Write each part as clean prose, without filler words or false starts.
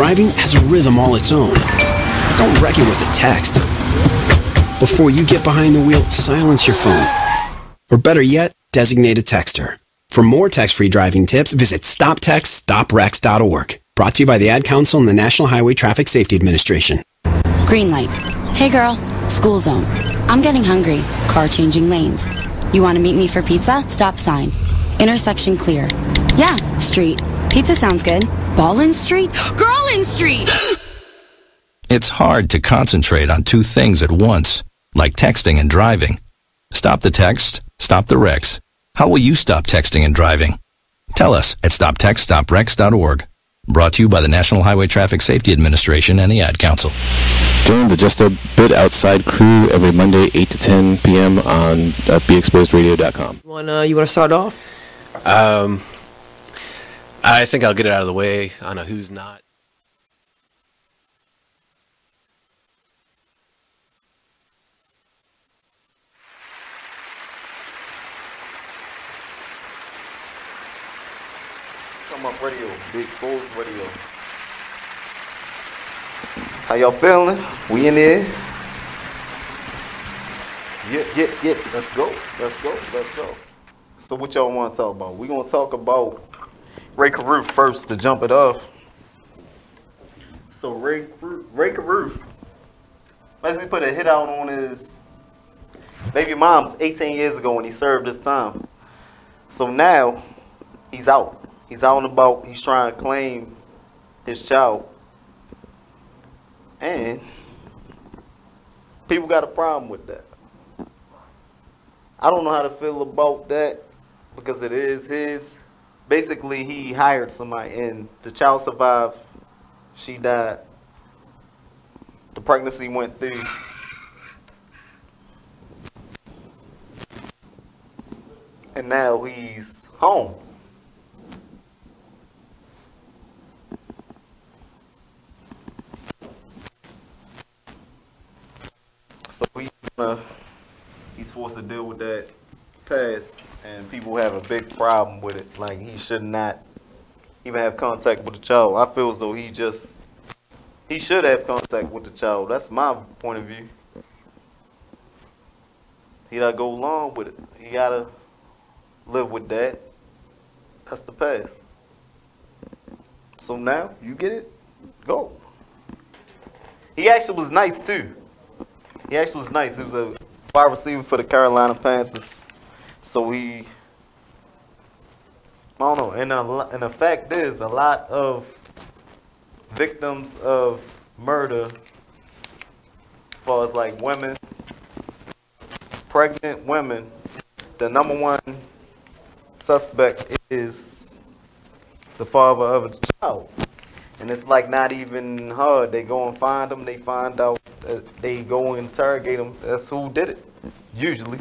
driving has a rhythm all its own. Don't wreck it with a text. Before you get behind the wheel, silence your phone. Or better yet, designate a texter. For more text-free driving tips, visit stoptextstoprex.org. Brought to you by the Ad Council and the National Highway Traffic Safety Administration. Green light. Hey girl, school zone. I'm getting hungry. Car changing lanes. You want to meet me for pizza? Stop sign. Intersection clear. Yeah, street. Pizza sounds good. Ballin' Street? Girlin' Street! It's hard to concentrate on two things at once, like texting and driving. Stop the text, stop the wrecks. How will you stop texting and driving? Tell us at stoptextstoprex.org. Brought to you by the National Highway Traffic Safety Administration and the Ad Council. Join the Just a Bit Outside crew every Monday, 8 to 10 p.m. on BeExposedRadio.com. You want to start off? I think I'll get it out of the way on a who's not. Come up radio, Be Exposed Radio. How y'all feeling? We in there? Yeah. Let's go. So what y'all want to talk about? We're going to talk about Ray Caruth first to jump it off. So Ray Caruth basically put a hit out on his baby mom's 18 years ago when he served his time. So now he's out. He's out and about. He's trying to claim his child. And people got a problem with that. I don't know how to feel about that because it is his. Basically, he hired somebody and the child survived. She died. The pregnancy went through. And now he's home. So he's forced to deal with that past, and people have a big problem with it. Like, he should not even have contact with the child. I feel as though he should have contact with the child. That's my point of view. He gotta go along with it. He gotta live with that. That's the past. So now you get it, go. He actually was nice too. He was a wide receiver for the Carolina Panthers. So I don't know. And the fact is, a lot of victims of murder, as far as like women, pregnant women, the number one suspect is the father of the child. And it's like not even hard. They go and find them. They find out. They go and interrogate them. That's who did it. Usually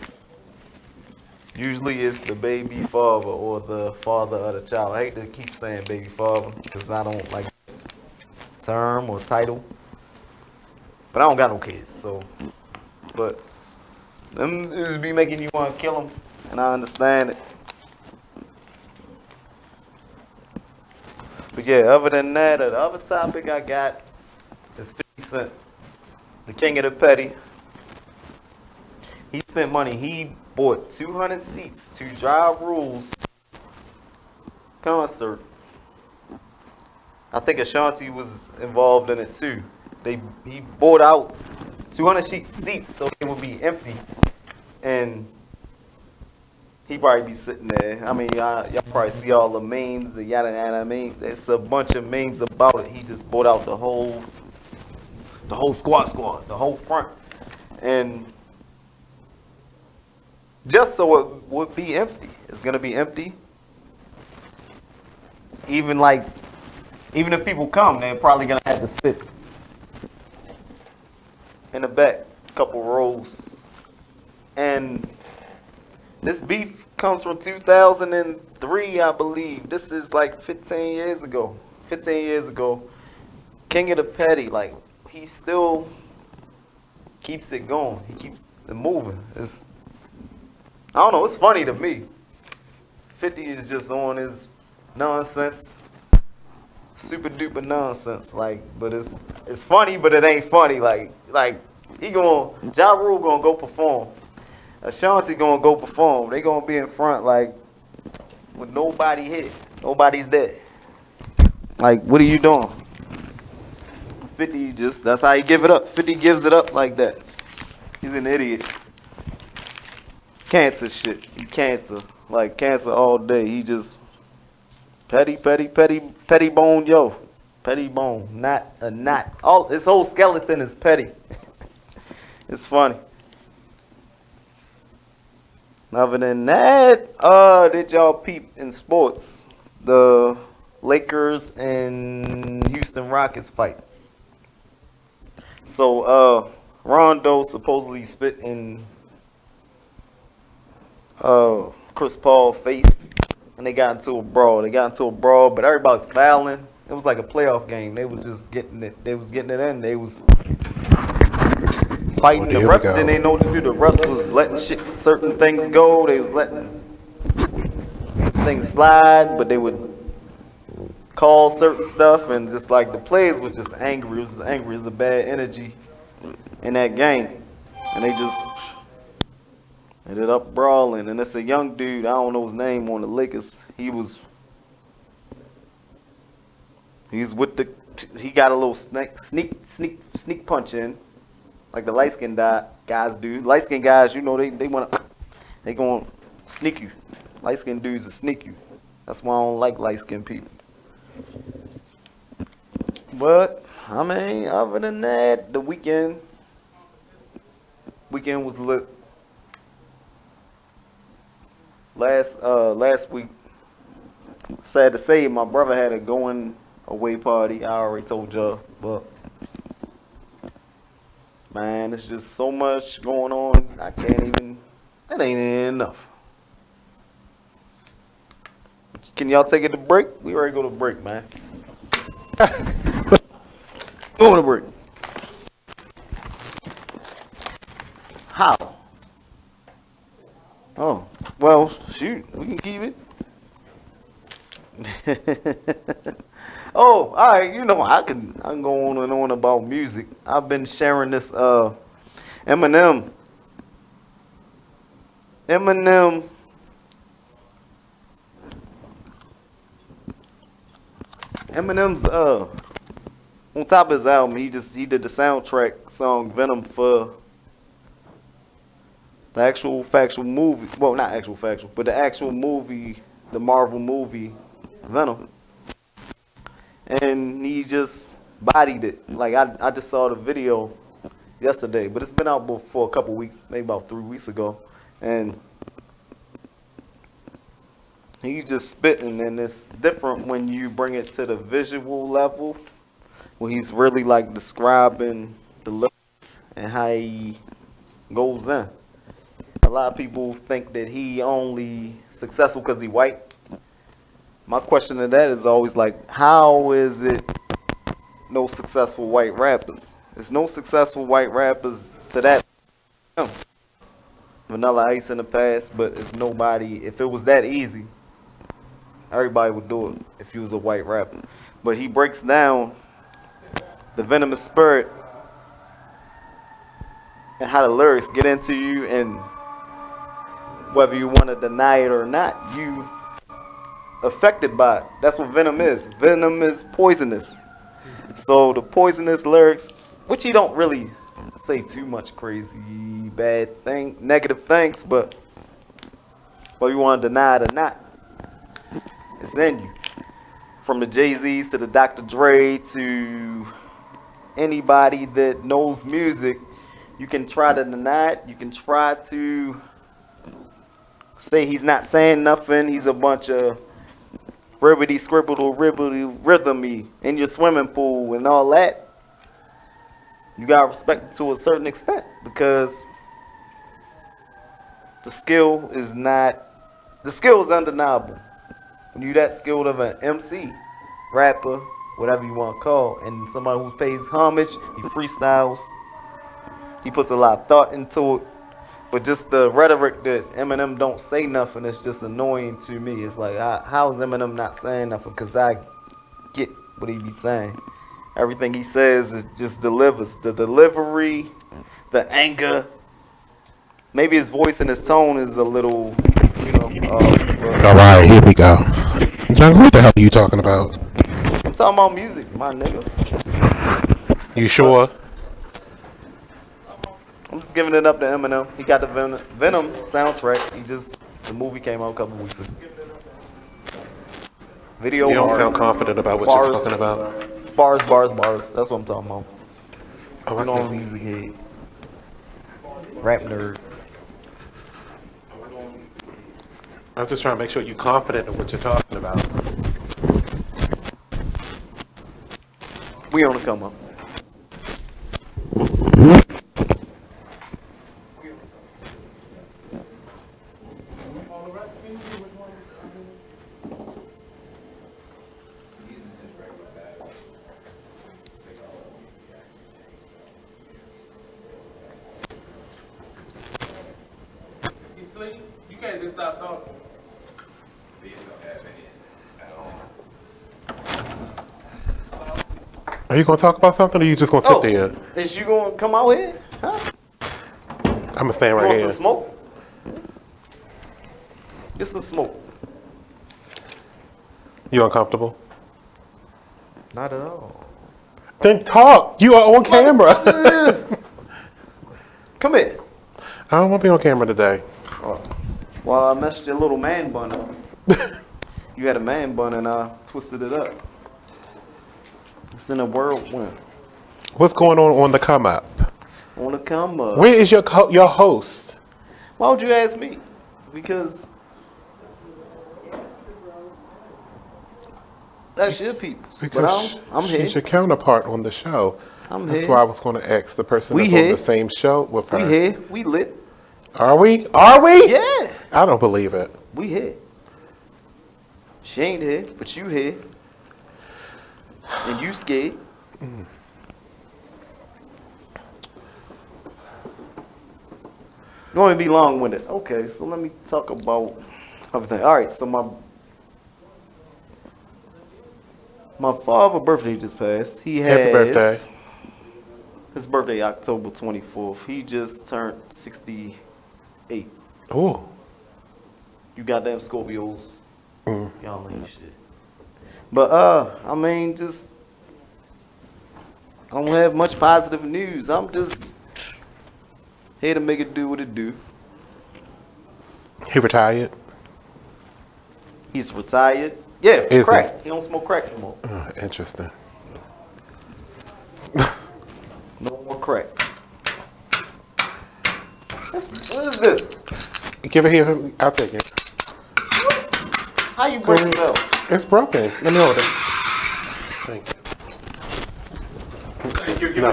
it's the baby father or the father of the child. I hate to keep saying baby father because I don't like the term or title. But I don't got no kids, so. But them just be making you want to kill them, and I understand it. But yeah, other than that, the other topic I got is 50 Cent, the king of the petty. He spent money. He bought 200 seats to Ja Rule's concert. I think Ashanti was involved in it too. He bought out 200 seats so it would be empty, and he probably be sitting there. I mean, y'all probably see all the memes, the yada yada. I mean, there's a bunch of memes about it. He just bought out the whole squad, the whole front, and just so it would be empty. It's gonna be empty. Even if people come, they're probably gonna have to sit in the back, a couple rows, and this beef comes from 2003, I believe. This is like 15 years ago. 15 years ago. King of the Petty, like, he still keeps it going. He keeps it moving. I don't know, it's funny to me. 50 is just on his nonsense. super duper nonsense. Like, but it's funny, but it ain't funny. Like Ja Rule gonna go perform. Ashanti gonna go perform. They gonna be in front like with nobody hit. Nobody's dead. Like, what are you doing? 50 just, that's how he give it up. 50 gives it up like that. He's an idiot. Cancer shit. He cancer. Like cancer all day. He just petty bone, yo. Petty bone. Not a knot. All his whole skeleton is petty. It's funny. Other than that, did y'all peep in sports? The Lakers and Houston Rockets fight. So Rondo supposedly spit in Chris Paul's face, and they got into a brawl. But everybody's fouling. It was like a playoff game. They was just getting it. They was getting it in. They was fighting. The refs didn't they know what to do. The refs was letting certain things go. They was letting things slide, but they would call certain stuff, and just like the players were just angry. It was just angry. It was a bad energy in that game, and they just ended up brawling. And it's a young dude, I don't know his name, on the Liggins. He's with the, he got a little sneak punch in, like the light skinned guys do. Light skinned guys, you know, they gonna sneak you. Light skinned dudes will sneak you. That's why I don't like light skinned people. But I mean, other than that, the weekend was lit. Last week, sad to say, my brother had a going away party. I already told y'all, but man, it's just so much going on. I can't even. It ain't enough. Can y'all take it to break? We already go to break, man. Go to break. How? Oh, well, shoot, we can keep it. Oh, all right, you know, I can go on and on about music. I've been sharing this Eminem's on top of his album, he did the soundtrack song Venom for the actual factual movie. Well, not actual factual, but the actual movie, the Marvel movie Venom. And he just bodied it. Like I just saw the video yesterday, but it's been out for a couple weeks, maybe about 3 weeks ago, and he's just spitting, and it's different when you bring it to the visual level, where he's really like describing the lyrics and how he goes in. A lot of people think that he only successful because he white. My question to that is always like, how is it no successful white rappers? There's no successful white rappers to that. Vanilla Ice in the past, but it's nobody. If it was that easy, everybody would do it if he was a white rapper. But he breaks down the venomous spirit and how the lyrics get into you, and whether you want to deny it or not, you affected by it. That's what venom is. Venom is poisonous. So the poisonous lyrics, which he don't really say too much crazy, bad thing, negative things, but whether you want to deny it or not, it's in you. From the Jay-Z's to the Dr. Dre to anybody that knows music, you can try to deny it. You can try to say he's not saying nothing. He's a bunch of ribbity, scribble, ribbity, rhythmy in your swimming pool and all that. You gotta respect it to a certain extent, because the skill is undeniable. When you that skilled of an MC, rapper, whatever you want to call, and somebody who pays homage, he freestyles, he puts a lot of thought into it. But just the rhetoric that Eminem don't say nothing is just annoying to me. It's like, how is Eminem not saying nothing? Because I get what he be saying. Everything he says is just delivers. The delivery, the anger. Maybe his voice and his tone is a little, All right, here we go. John, what the hell are you talking about? I'm talking about music, my nigga. You sure? I'm just giving it up to Eminem. He got the Venom soundtrack. The movie came out a couple weeks ago. Video. You don't sound confident about what you're talking about. Bars. That's what I'm talking about. Oh, I'm a music head. Rap nerd. I'm just trying to make sure you're confident in what you're talking about. We on the come up. You can't just stop talking. Are you going to talk about something, or are you just going to sit there? Is you going to come out here? Huh? I'm going to stand right Want here. some smoke? Get some smoke. You uncomfortable? Not at all. Then talk. You are on camera. Come here. I don't want to be on camera today. Well, I messed your little man bun up. You had a man bun and I twisted it up. It's in a whirlwind. What's going on the come up? On the come up. Where is your host? Why would you ask me? Because that's your people. Because but I'm she's here. your counterpart on the show. That's why I was going to ask the person that's on the same show with her. We here. We lit. Are we? Are we? Yeah. I don't believe it. We here. She ain't here, but you here. And you scared. You want me to be long-winded? Okay, so let me talk about everything. All right, so my father's birthday just passed. He has Happy birthday. His birthday October 24th. He just turned 68. Ooh. You goddamn Scorpios. Y'all ain't shit. But I mean, just I don't have much positive news. I'm just here to make it do what it do. He retired? He's retired. Yeah, from Is crack. He don't smoke crack no more. Interesting. No more crack. What is this? Give it here. I'll take it. How you break it up? It's broken. Let me hold it. Thank you. No.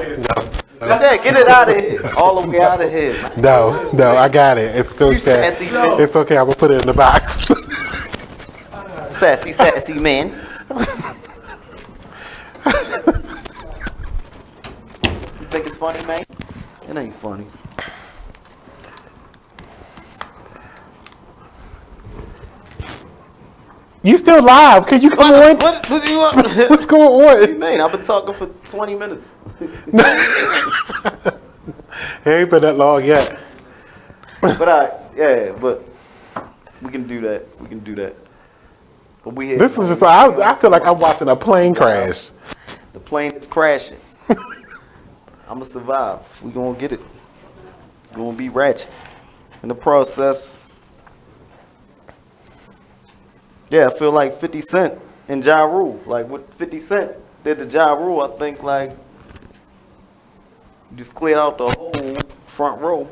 Yeah, get it out of here. All the way out of here. No, I got it. It's okay. Sassy. It's okay. I'm going to put it in the box. Sassy man. You think it's funny, man? It ain't funny. You still live? Can you come on? What do you want? What's going on? What do you mean? I've been talking for 20 minutes. It ain't been that long yet. But we can do that. But we here. This is just, I feel like I'm watching a plane crash. The plane is crashing. I'm going to survive. We going to get it. We're going to be ratchet. In the process, yeah, I feel like 50 Cent and Ja Rule. Like what 50 Cent did to Ja Rule, I think like just cleared out the whole front row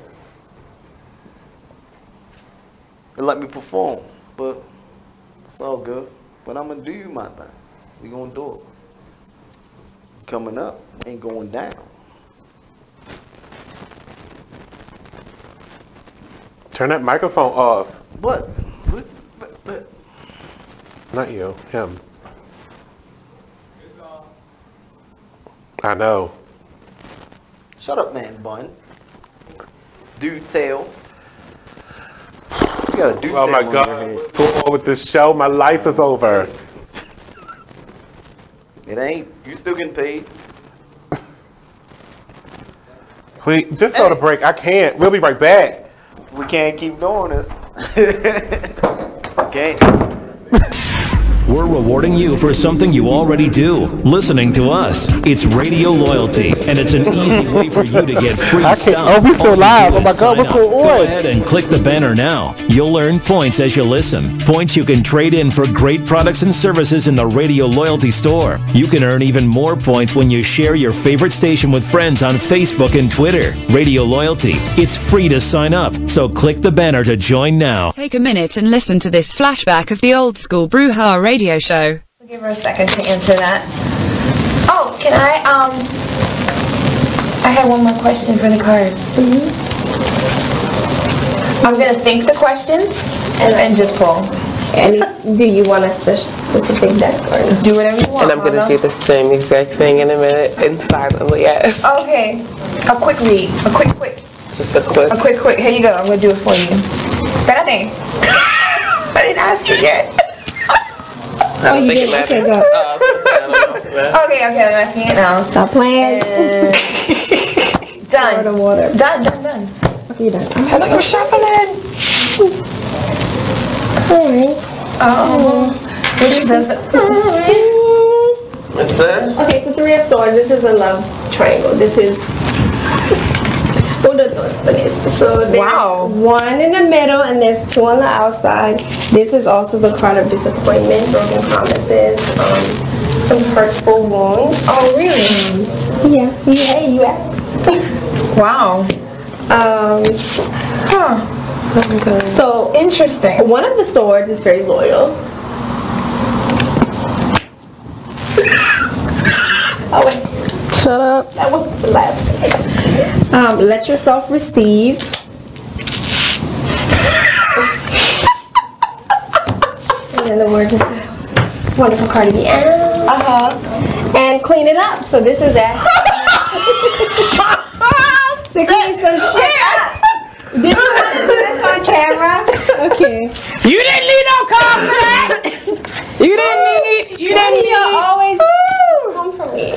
and let me perform. But it's all good. But I'm going to do my thing. We going to do it. Coming up, ain't going down. Turn that microphone off. What? Not you, him. I know. Shut up, man bun. Dude tail. You got a dude tail Oh my on your God. head. Go on with this show. My life is over. It ain't. You still getting paid. Please, just go to break. I can't. We'll be right back. We can't keep doing this. Okay. We're rewarding you for something you already do, listening to us. It's radio loyalty, and it's an easy way for you to get free stuff. Oh, we still live. Oh my God, what's going on? Go ahead and click the banner now. You'll earn points as you listen. Points you can trade in for great products and services in the radio loyalty store. You can earn even more points when you share your favorite station with friends on Facebook and Twitter. Radio loyalty. It's free to sign up, so click the banner to join now. Take a minute and listen to this flashback of the old school Brouhaha radio show. I'll give her a second to answer that. Oh, can I have one more question for the cards. I'm gonna think the question and then just pull. And do you want a specific deck or do whatever you want? And I'm gonna do the same exact thing in a minute and silently ask. Okay. A quick read. A quick. Just a quick. Here you go. I'm gonna do it for you. Espérate. I didn't ask it yet. I don't think it matters. Okay, I'm asking it now. Stop playing. Done. Water. Done. Okay, done. I thought you were shuffling. Alright. Which is What's that? Okay, so 3 of swords. This is a love triangle. This is so there's one in the middle and there's 2 on the outside. This is also the card of disappointment, broken promises, some hurtful wounds. Oh, really? Yeah, you asked. Wow. So interesting. One of the swords is very loyal. Oh wait. Shut up. That was the last thing. Let yourself receive. And then the words of the wonderful Cardi B. And clean it up. So this is that. To clean some shit up. Did you want to do this on camera? Okay. You didn't need no contract. You didn't need always come for me.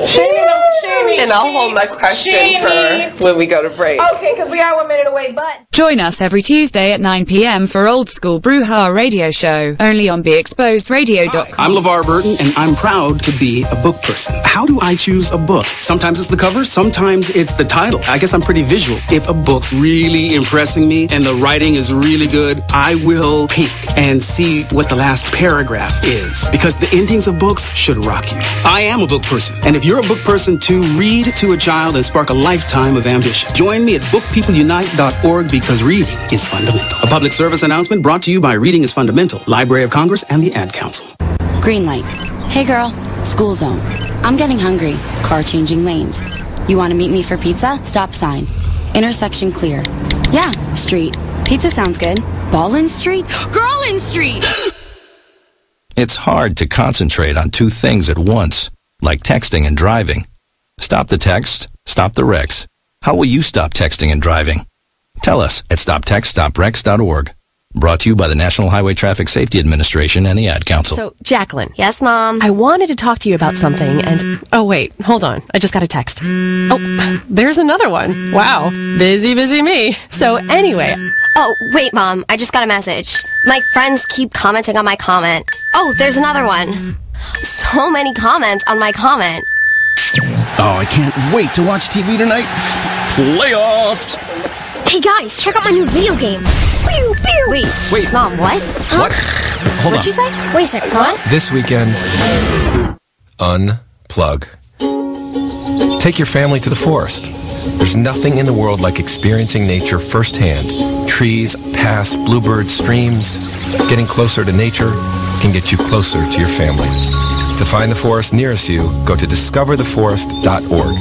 And I'll hold my question for when we go to break. Okay, because we are 1 minute away, but Join us every Tuesday at 9 p.m. for Old School Brouhaha Radio Show, only on BeExposedRadio.com. I'm LeVar Burton, and I'm proud to be a book person. How do I choose a book? Sometimes it's the cover, sometimes it's the title. I guess I'm pretty visual. If a book's really impressing me and the writing is really good, I will peek and see what the last paragraph is, because the endings of books should rock you. I am a book person, and if you're a book person too, read to a child and spark a lifetime of ambition. Join me at bookpeopleunite.org because reading is fundamental. A public service announcement brought to you by Reading is Fundamental, Library of Congress, and the Ad Council. Green light. Hey girl, school zone. I'm getting hungry. Car changing lanes. You want to meet me for pizza? Stop sign. Intersection clear. Yeah, street. Pizza sounds good. Ballin Street? Girlin Street! It's hard to concentrate on 2 things at once, like texting and driving. Stop the text, stop the wrecks. How will you stop texting and driving? Tell us at stoptextstopwrecks.org. Brought to you by the National Highway Traffic Safety Administration and the Ad Council. So, Jacqueline. Yes, Mom? I wanted to talk to you about something and... Oh, wait. Hold on. I just got a text. Oh, there's another one. Wow. Busy me. So, anyway... Oh, wait, Mom. I just got a message. My friends keep commenting on my comment. Oh, there's another one. So many comments on my comment. Oh, I can't wait to watch TV tonight. Playoffs! Hey, guys, check out my new video game. Pew, pew. Wait, Mom, what? Huh? What? Hold What'd you say? Wait a second, what? This weekend, unplug. Take your family to the forest. There's nothing in the world like experiencing nature firsthand. Trees, paths, bluebirds, streams. Getting closer to nature can get you closer to your family. To find the forest nearest you, go to discovertheforest.org.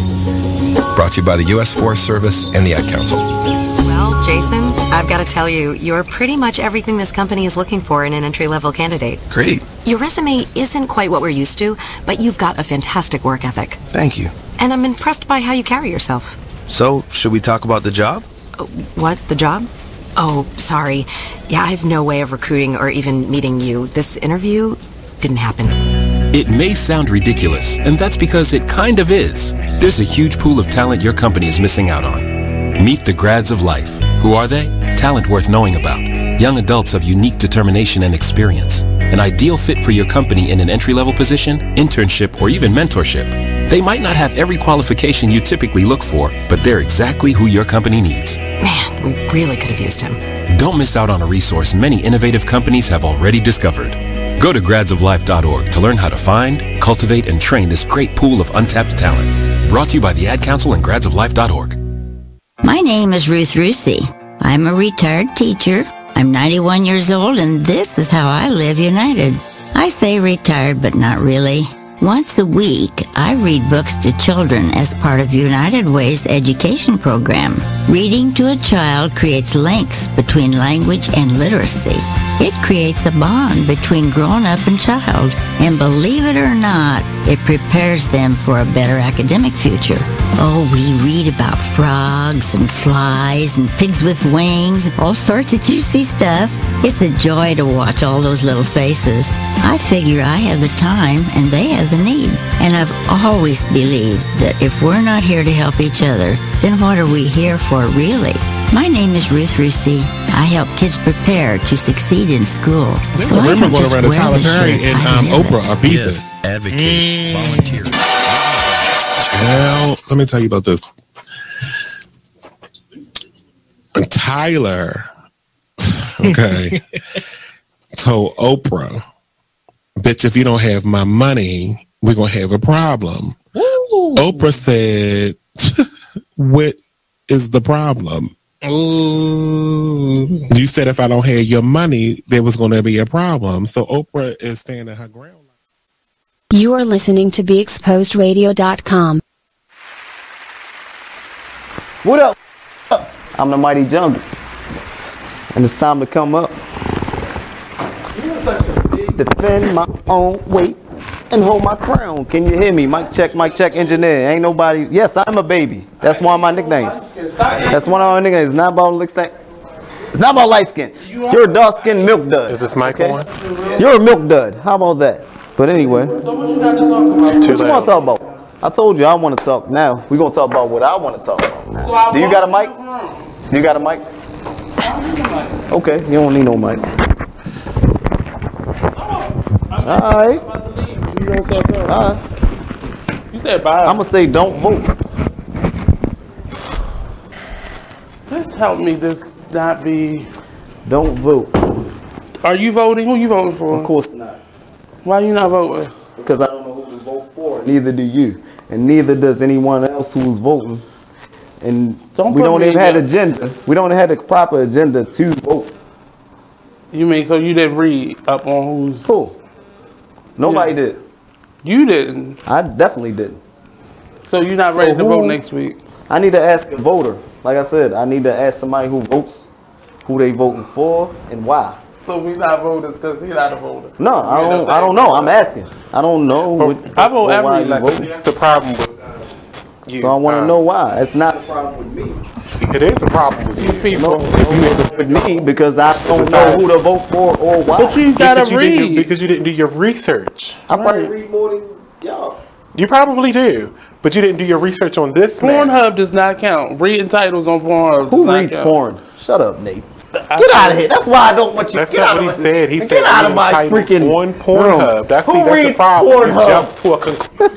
Brought to you by the U.S. Forest Service and the Ad Council. Well, Jason, I've got to tell you, you're pretty much everything this company is looking for in an entry-level candidate. Great. Your resume isn't quite what we're used to, but you've got a fantastic work ethic. Thank you. And I'm impressed by how you carry yourself. So, should we talk about the job? What? The job? Oh, sorry. Yeah, I have no way of recruiting or even meeting you. This interview didn't happen. It may sound ridiculous, and that's because it kind of is. There's a huge pool of talent your company is missing out on. Meet the grads of life. Who are they? Talent worth knowing about. Young adults of unique determination and experience. An ideal fit for your company in an entry-level position, internship, or even mentorship. They might not have every qualification you typically look for, but they're exactly who your company needs. Man, we really could have used him. Don't miss out on a resource many innovative companies have already discovered. Go to gradsoflife.org to learn how to find, cultivate, and train this great pool of untapped talent. Brought to you by the Ad Council and gradsoflife.org. My name is Ruth Rusey. I'm a retired teacher. I'm 91 years old, and this is how I live United. I say retired, but not really. Once a week, I read books to children as part of United Way's education program. Reading to a child creates links between language and literacy. It creates a bond between grown-up and child, and believe it or not, it prepares them for a better academic future. Oh, we read about frogs and flies and pigs with wings, all sorts of juicy stuff. It's a joy to watch all those little faces. I figure I have the time and they have the need. And I've always believed that if we're not here to help each other, then what are we here for really? My name is Ruth Rusey. I help kids prepare to succeed in school. There's So a I rumor don't going just around that wear Tyler the Perry shirt, and I live Oprah are beefing. Advocate, volunteer. Well, let me tell you about this. Tyler, okay, told Oprah, bitch, if you don't have my money, we're going to have a problem. Ooh. Oprah said, what is the problem? Ooh. You said if I don't have your money, there was going to be a problem. So Oprah is standing her ground. You are listening to BeExposedRadio.com. What up? I'm the Mighty Jungle. And it's time to come up. Defend my own weight and hold my crown. Can you hear me? Mic check, engineer. Ain't nobody. Yes, I'm a baby. That's one of my nicknames. That's one of my nicknames. It's not about light skin. It's not about light skin. You're a dark skinned milk dud. Is this mic on? You're a milk dud. How about that? But anyway, what you want to talk about? I told you I want to talk now. We're going to talk about what I want to talk about now. Do you got a mic? You got a mic? Okay, you don't need no mic. Alright. Alright. You said bye. I'm going to say don't vote. Just help me this not be... Don't vote. Are you voting? Who you voting for? Of course not. Why you not voting? Because I don't know who to vote for. Neither do you. And neither does anyone else who's voting. And we don't even have an agenda. We don't have the proper agenda to vote. You mean so you didn't read up on who's... Who? Nobody did. You didn't? I definitely didn't. So you're not ready to vote next week? I need to ask a voter. Like I said, I need to ask somebody who votes, who they voting for, and why. So we not voters because he's not a voter. No, I don't know. I'm asking. I don't know. I vote every election. That's the problem with you. So I want to know why. It's not a problem with me. It is a problem with you. People. With me because I don't know who to vote for or why. But you gotta read. Because you didn't do your research. I probably read more than y'all. You probably do. But you didn't do your research on this man. Pornhub does not count. Reading titles on Pornhub. Who reads porn? Shut up, Nate. Get out of here. That's why I don't want you. That's get not out what he of said. He get said out of my freaking on Pornhub. room. That's Who that's the reads problem. Pornhub? You jump to a conclusion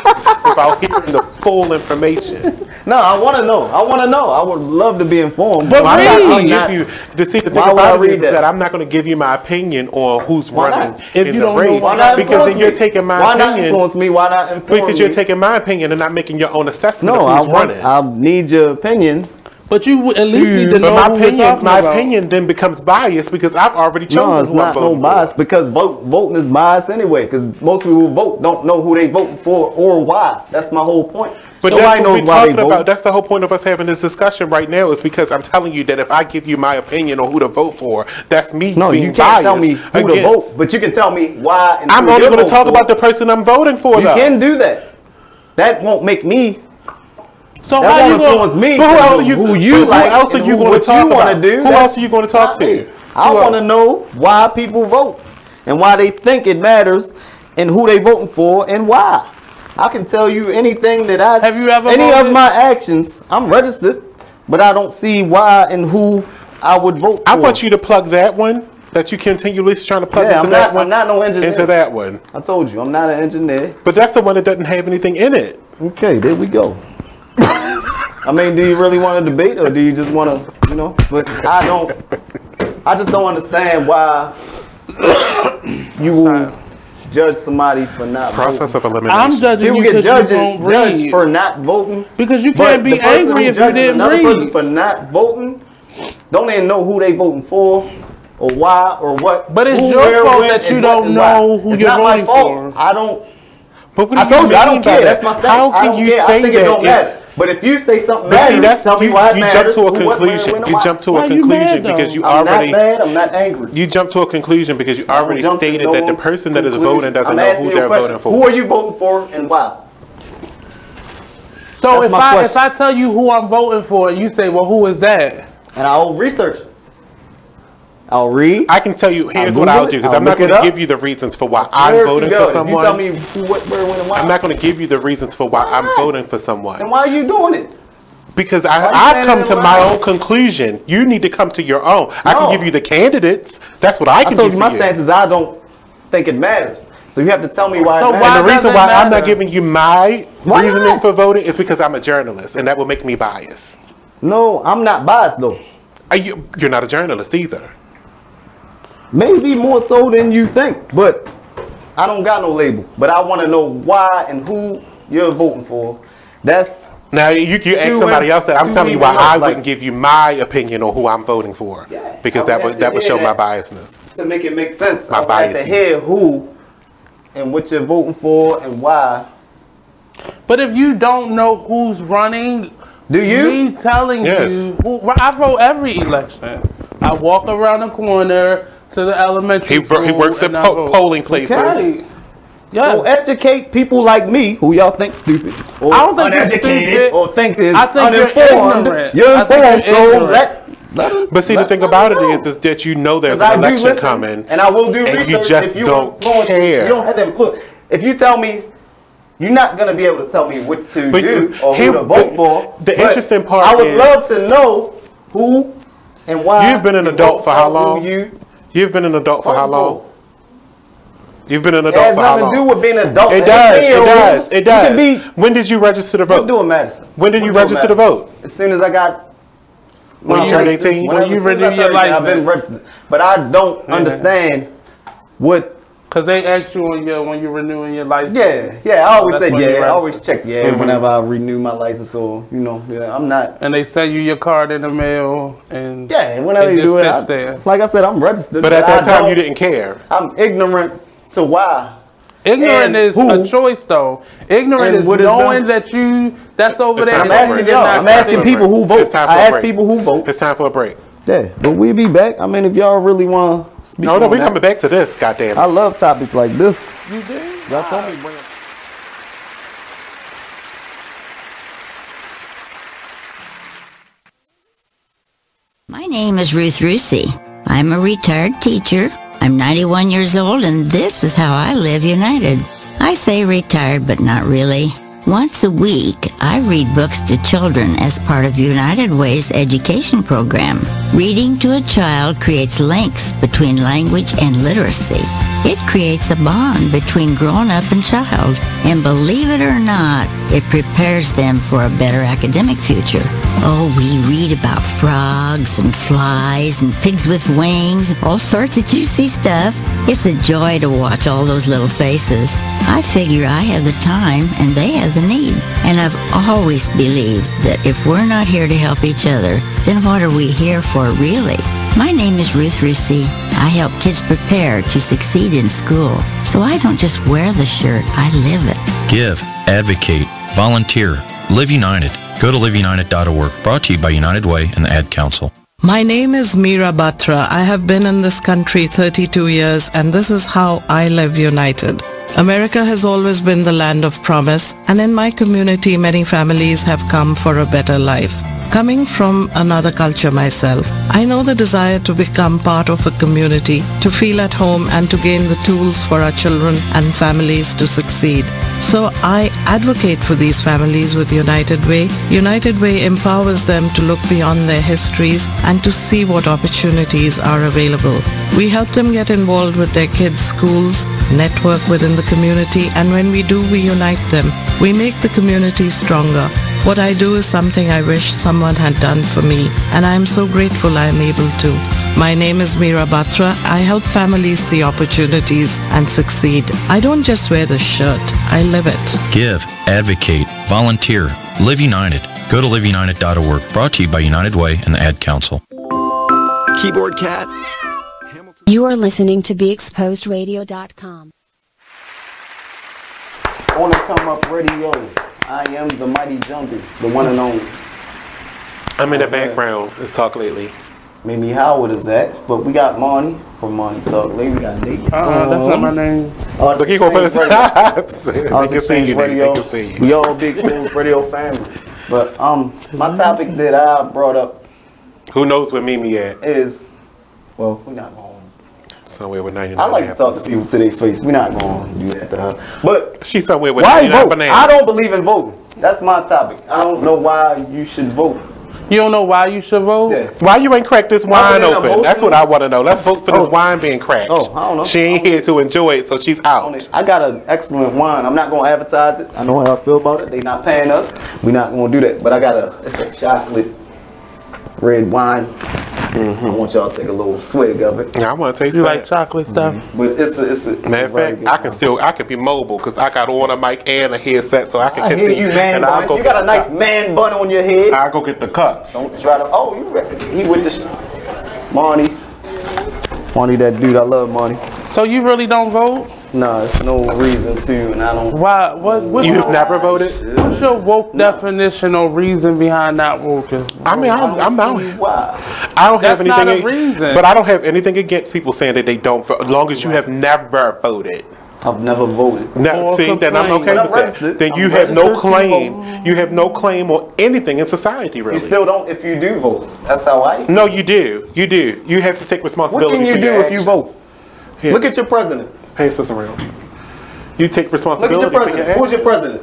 without hearing the full information. No, I want to know. I want to know. I would love to be informed. But I'm not going to not, give you. The thing why would I about it read is that I'm not going to give you my opinion on who's running in the race because then you're taking my opinion. Why not influence me? Why not inform Because you're taking my opinion and not making your own assessment No, of who's running. I need your opinion. But you at least need to know my who opinion. My opinion then becomes biased because I've already chosen No, it's who I'm not voting no bias because voting is biased anyway. Because most people who vote don't know who they voting for or why. That's my whole point. But Nobody that's what knows we're why they talking vote. about. That's the whole point of us having this discussion right now is because I'm telling you that if I give you my opinion on who to vote for, that's me No, being you can't tell me biased who to vote, but you can tell me why. And I'm who only you're going to talk voting about the person I'm voting for, You though. can do that. That won't make me. So that how won't you influence gonna, me. But who else are you? Who you who like? else are and you who- going what to talk you wanna about? do? Who That's else are you going to talk not me. to? I want to know why people vote and why they think it matters and who they voting for and why. I can tell you anything that I... Have you ever any voted? of my actions, I'm registered, but I don't see why and who I would vote for. I want you to plug that one, that you continually trying to plug into that one. I'm not no engineer. Into that one. I told you, I'm not an engineer. But that's the one that doesn't have anything in it. Okay, there we go. I mean, do you really want to debate, or do you just want to, you know? But I just don't understand why you will judge somebody for not process voting. of elimination. I'm judging People you get because you won't judged read. for not voting. Because you But can't be the person angry who if you judges didn't another person read. for not voting, don't even know who they voting for, or why, or what. But it's who, your where, fault when, that you and don't what, and know why. who It's you're not my voting fault. for. I don't. But what I do told you, I mean don't by care. that? That's my stance. How I can don't you care. I say think it that don't if- matter. But if you say something But see, matters, that's tell me you, why it you matters. jump to a who, what, when, conclusion. when, and You why. jump to Why a you conclusion mad, because you though? I'm already not mad. I'm not angry. you jump to a conclusion because you I don't already jump to stated no that the person that is conclusion. voting doesn't I'm know asking who you a they're question. voting for. Who are you voting for and why? So That's my if I tell you who I'm voting for, and you say, well, who is that? And I'll research it. I'll read. I can tell you, here's I'll what I'll Google do, it. because I'll I'm not look it going to up. give you the reasons for why Where I'm if voting you for go, someone. You tell me who, what, where, when, and why. I'm not going to give you the reasons for why I'm voting for someone. And why are you doing it? Because Why you I've standing come in to my line? own conclusion. You need to come to your own. I No. can give you the candidates. That's what I I can told do you for my you. stance is I don't think it matters. So you have to tell me why So it why matters. And the reason does it why I'm matter? not giving you my Why reasoning not? for voting is because I'm a journalist, and that will make me biased. No, I'm not biased though. You're not a journalist either. Maybe more so than you think, but I don't got no label. But I want to know why and who you're voting for. That's Now you ask somebody else that. I'm telling you why I wouldn't give you my opinion on who I'm voting for, because that would show my biasness. to make it make sense. My I would have to biases. hear who and what you're voting for and why. But if you don't know who's running, do you? Me telling Yes. you, I vote every election. I walk around the corner to the elementary school. He works at and I vote. polling places. Okay. Yeah. So educate people like me who y'all think stupid or I don't think you're uneducated stupid. or think is I think you're uninformed. ignorant. You're I think informed, you're so ignorant. But see, the thing about it is that you know there's 'Cause an I do election listen, coming, and I will do and research. you just if don't influence- care. You don't have to influence. If you tell me, you're not gonna be able to tell me what to But do you- or here- who to vote for. the but interesting part I would is- love to know who and why. You've been an you adult vote for how who long? You've been an adult for how vote long? You've been an It adult has for how nothing long? to do with being an adult. It does. It does. It You does. can be. When did you register to vote? What doing Madison? When did you What doing register to Madison? vote? As soon as I got. When you turned 18? When you renew your I've been license. registered, but I don't understand what. Because they ask you when you're renewing your license. Yeah, I always That's say when yeah. you're I always check yeah Mm-hmm. whenever I renew my license or I'm not. And they send you your card in the mail, and Whenever you just do it, sits there. like I said, I'm registered. But at that I time, don't- you didn't care. I'm ignorant to why. Ignorant And is who? a choice, though. Ignorant And is what is knowing done? that that's over It's there. time I'm for a asking break. y'all. You're I'm not asking people who It's vote. time for I a ask break. people who vote. It's time for a break. Yeah, but we'll be back. I mean, if y'all really want to speak No, on we're that. coming back to this. Goddamn. I love topics like this. You do? Y'all told me to bring it. My name is Ruth Rusey. I'm a retired teacher. I'm 91 years old, and this is how I live united. I say retired, but not really. Once a week, I read books to children as part of United Way's education program. Reading to a child creates links between language and literacy. It creates a bond between grown-up and child. And believe it or not, it prepares them for a better academic future. Oh, we read about frogs and flies and pigs with wings, all sorts of juicy stuff. It's a joy to watch all those little faces. I figure I have the time and they have the need. And I've always believed that if we're not here to help each other, then what are we here for really? My name is Ruth Rusey. I help kids prepare to succeed in school. So I don't just wear the shirt, I live it. Give, advocate, volunteer, Live United. Go to liveunited.org. Brought to you by United Way and the Ad Council. My name is Meera Batra. I have been in this country 32 years, and this is how I live united. America has always been the land of promise, and in my community, many families have come for a better life. Coming from another culture myself, I know the desire to become part of a community, to feel at home and to gain the tools for our children and families to succeed. So I advocate for these families with United Way. United Way empowers them to look beyond their histories and to see what opportunities are available. We help them get involved with their kids' schools, network within the community, and when we do, we unite them. We make the community stronger. What I do is something I wish someone had done for me, and I am so grateful I am able to. My name is Meera Batra. I help families see opportunities and succeed. I don't just wear the shirt, I live it. Give, advocate, volunteer, Live United. Go to liveunited.org. Brought to you by United Way and the Ad Council. Keyboard Cat. You are listening to BeExposedRadio.com. On the Come Up Radio, I am the mighty Jumpy, the one and only. I'm in the background. Let's talk lately. Mimi Howard is that, but we got Monny from Monny Talk Lately. We got Nate. That's not my name. Look, he gonna put us. They can see you, Nate. They can see you. We all big Exposed Radio family. But my topic that I brought up. Who knows where Mimi at? Is, well, we're not going. Somewhere with 99 I like apples. to talk to people to their face. We're not going to do that to her. But she's somewhere with why 99 vote? bananas. I don't believe in voting. That's my topic. I don't know why you should vote. You don't know why you should vote? Yeah. Why you ain't cracked this wine open? That's what I want to know. Let's vote for this wine being cracked. Oh, I don't know. She ain't here to enjoy it, so she's out. I got an excellent wine. I'm not going to advertise it. I know how I feel about it. They not paying us. We're not going to do that. But I got it's a chocolate red wine. I want y'all to take a little swig of it. Yeah, I want to taste you that. like chocolate stuff? But it's a matter of fact, I can be mobile because I got on a mic and a headset, so I can continue. Hear you, man bun. You got a nice man bun on your head. I'll go get the cups. Don't try to. Oh, you reckon he with the Monny, that dude. I love Monny. So you really don't vote? No, it's no reason to, and I don't. Why? What You've never voted? What's your woke definition or reason behind not voting? I mean, I'm not. Why? I don't have That's not anything. a reason. But I don't have anything against people saying that they don't vote, as long as you have never voted. I've never voted. Now, see, then I'm okay with that. Then you have no claim. You have no claim on anything in society, really. You still don't if you do vote. That's how I. No, you do. You do. You have to take responsibility. What can you do if you vote? Here. Look at your president. Pass this around. You take responsibility. Look at your president. Who's your president?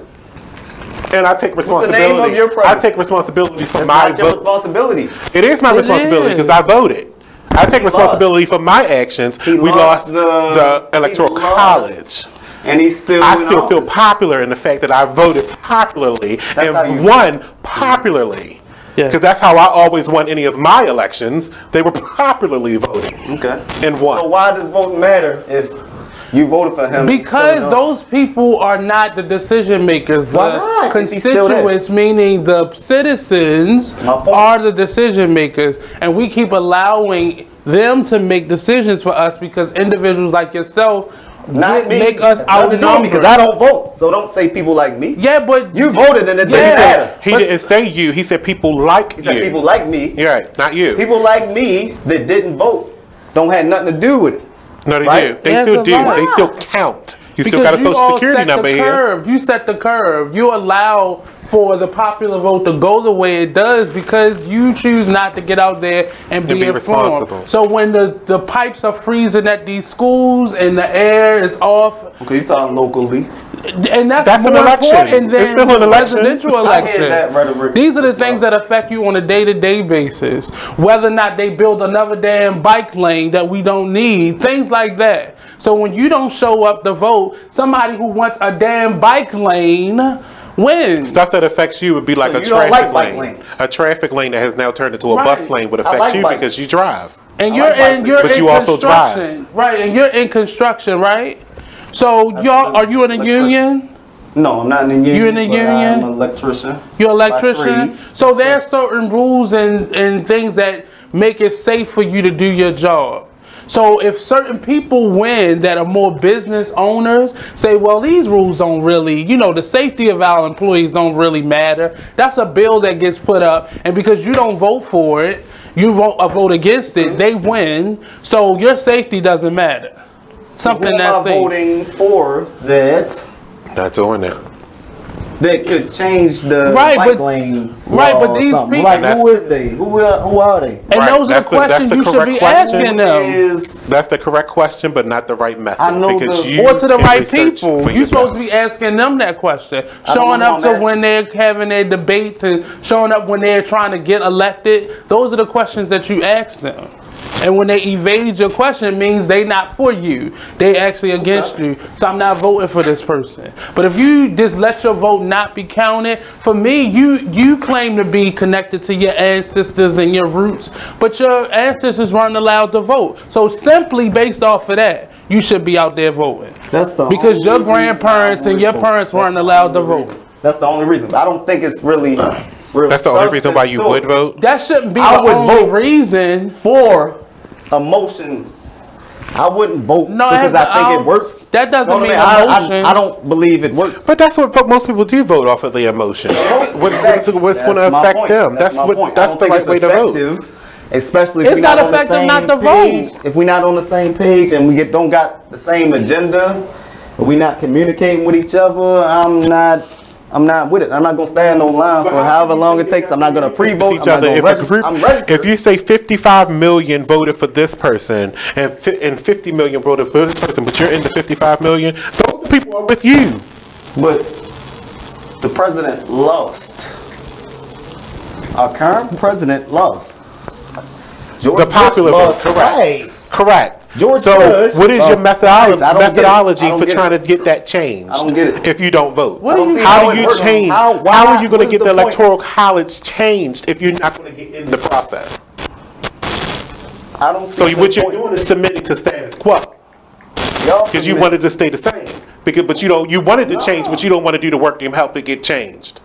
And I take responsibility. What's the name of your president? I take responsibility for That's my not your vote. responsibility. It is my responsibility because I voted. I take responsibility for my actions. We lost the electoral college. And I still feel popular in the fact that I voted popularly and won popularly. Because that's how I always won any of my elections. They were popularly voted. Okay. And won. So why does voting matter if you voted for him? Because those people are not the decision makers. Why not? Constituents, meaning the citizens, are the decision makers. And we keep allowing them to make decisions for us because individuals like yourself make us outnumbered. Because I don't vote. So don't say people like me. Yeah, but you voted and it didn't matter. He didn't say you. He said people like you. He said people like me. Yeah, right, not you. People like me that didn't vote don't have nothing to do with it. No, they right? do. They still do. They still count. You still got a social security number here. You set the curve. You allow for the popular vote to go the way it does because you choose not to get out there and be informed. So when the pipes are freezing at these schools and the air is off. Okay, you're talking locally. And that's an election. It's still an election. Presidential election. I hear that rhetoric. These are the things that affect you on a day-to-day basis. Whether or not they build another damn bike lane that we don't need. Things like that. So when you don't show up to vote, somebody who wants a damn bike lane wins. Stuff that affects you would be like a traffic lane. A traffic lane that has now turned into a bus lane would affect you because you drive. And but you also drive. Right, and you're in construction, right? So are you in a union? No, I'm not in a union. You in a union? I'm an electrician. You're an electrician? So there are certain rules and things that make it safe for you to do your job. So if certain people win that are more business owners say, well, these rules don't really, the safety of our employees don't really matter. That's a bill that gets put up. And because you don't vote for it, you vote against it, they win. So your safety doesn't matter. Something that's voting for that. Not doing that. that could change the Right, bike but- lane. right, law but or these something. people- like, who is they? Who are they? And those are the questions you should be asking them. That's the correct question, but not the right method. I know because the- you Or to the can right research people. for You're supposed to yourself. be asking them that question. I don't Showing know up who I'm to when they're having their debates and showing up when they're trying to get elected. Those are the questions that you ask them. And when they evade your question, it means they not for you. They actually against you. So I'm not voting for this person. But if you just let your vote not be counted, for me, you claim to be connected to your ancestors and your roots, but your ancestors weren't allowed to vote. So simply based off of that, you should be out there voting. That's the Because only your reason grandparents I and your would parents vote. weren't allowed to vote. That's the only reason. I don't think it's really. That's the only reason why you would vote? That shouldn't be I the would only vote reason. For emotions. I wouldn't vote No, because I think it works. That doesn't You know mean what I emotions. I don't believe it works. But that's what most people do, vote off of the emotion. What's going to That's my affect point. them? That's my point. That's I the don't right think way it's to vote. effective, especially if It's we're not not on the effective same not to page. vote. If we're not on the same page and we don't got the same agenda, or we not communicating with each other, I'm not with it. I'm not gonna stand on line for however long it takes. I'm not gonna pre-vote. Each I'm not other. gonna If a group, I'm registered. if you say 55 million voted for this person and 50 million voted for this person, but you're in the 55 million, those people are with you. But the president lost. Our current president lost. George The popular Bush vote, lost correct. twice. Correct. George So, Bush what is your lost twice. I don't get it. methodology I don't for get trying it. to get that changed? I don't get it. If you don't vote, What do you mean? how How do it you works? change? How- why How are not? you going What to is get the the point? electoral college changed if you're not going to get in the process? I don't see So the what you're point. doing is submitting to status quo Y'all because you submit- wanted to stay the same. But you wanted to change, but you don't want to do the work to help it get changed.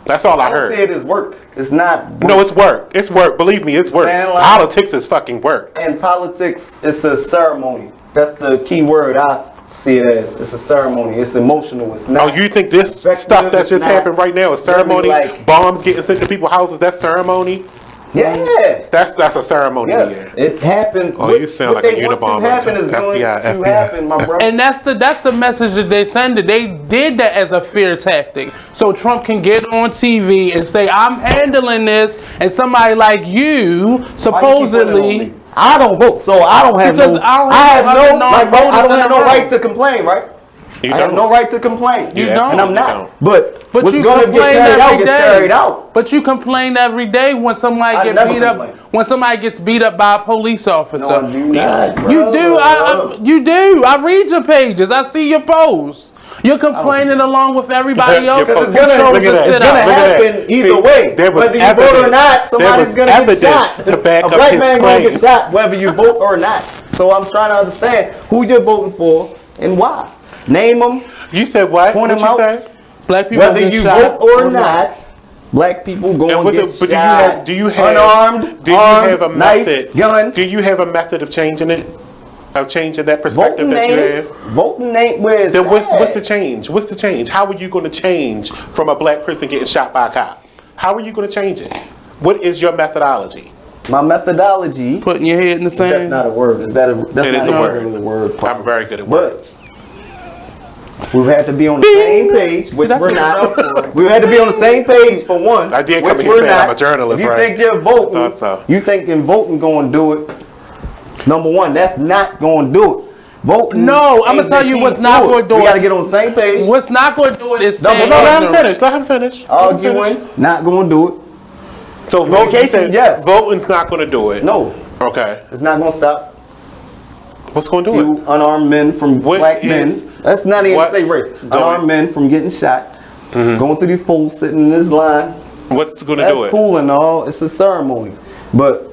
That's all I I don't heard. see it as work. It's not work. No, it's work. It's work. Believe me, it's work. Stand in line. Politics is fucking work. In politics, it's a ceremony. That's the key word I see it as. It's a ceremony. It's emotional. It's not. Oh, you think this stuff that's it's just not happened right now is ceremony? really like- Bombs getting sent to people's houses, that's ceremony? Yeah. That's a ceremony. Yes, Yeah. it happens. Oh, you sound like a What Unabomber. they want to happen is going to happen, my brother. And that's the message that they send. They did that as a fear tactic, so Trump can get on TV and say, "I'm handling this," and somebody like you supposedly. I don't vote, so I don't have Because no. I don't I have have no. no Like, voters I don't in have the no room. right to complain, right? You I have don't. no right to complain. You And don't. I'm not. But what's you going to get complain carried out every gets day. carried out. But you complain every day when somebody I gets never beat complain. up. When somebody gets beat up by a police officer. No, I do not, You bro. do. You do. I read your pages. I see your posts. You're complaining along with everybody else. Because it's who gonna, chose look at to that. sit it's gonna out. Look at happen that. either See, way. there was Whether you vote or evidence. not, There somebody's was gonna get evidence shot. to back A up black his man gonna claim. get shot whether you vote or not. So I'm trying to understand who you're voting for and why. Name them. You said what? Point What them you out. said? Black people Whether get you shot vote or not, black people going And to what's get it, but shot. do you have unarmed, do you armed, have a knife, method? gun. Do you have a method of changing it? Of changing that perspective Voting that you ain't, have? voting ain't where it's Then what's at. the change? What's the change? How are you going to change from a black person getting shot by a cop? How are you going to change it? What is your methodology? My methodology. Putting your head in the sand. That's not a word. Is that a? That's It not is a even word. really a word. I'm very good at But words. we had to be on the same page, which that's we're what not. I'm for. We had to be on the same page for one. I did come which here we're saying I'm not. a journalist, If you right? think you're voting, Thought so. you thinking voting going to do it. Number one, that's not going to do it. Voting. No, I'm ain't gonna tell the you key what's not to going to do it. We got to get on the same page. What's not going to do it is No, staying no, Let him ignorant. finish. Let him finish. Arguing, not going to do it. So voting, you Vacation, said yes. voting's not going to do it. No, Okay. it's not going to stop What's going to do you it? unarmed men from What black is- men. That's not even what- say race. Don't- Unarmed men from getting shot, going to these polls, sitting in this line. What's going to That's do it? cool and all. It's a ceremony, but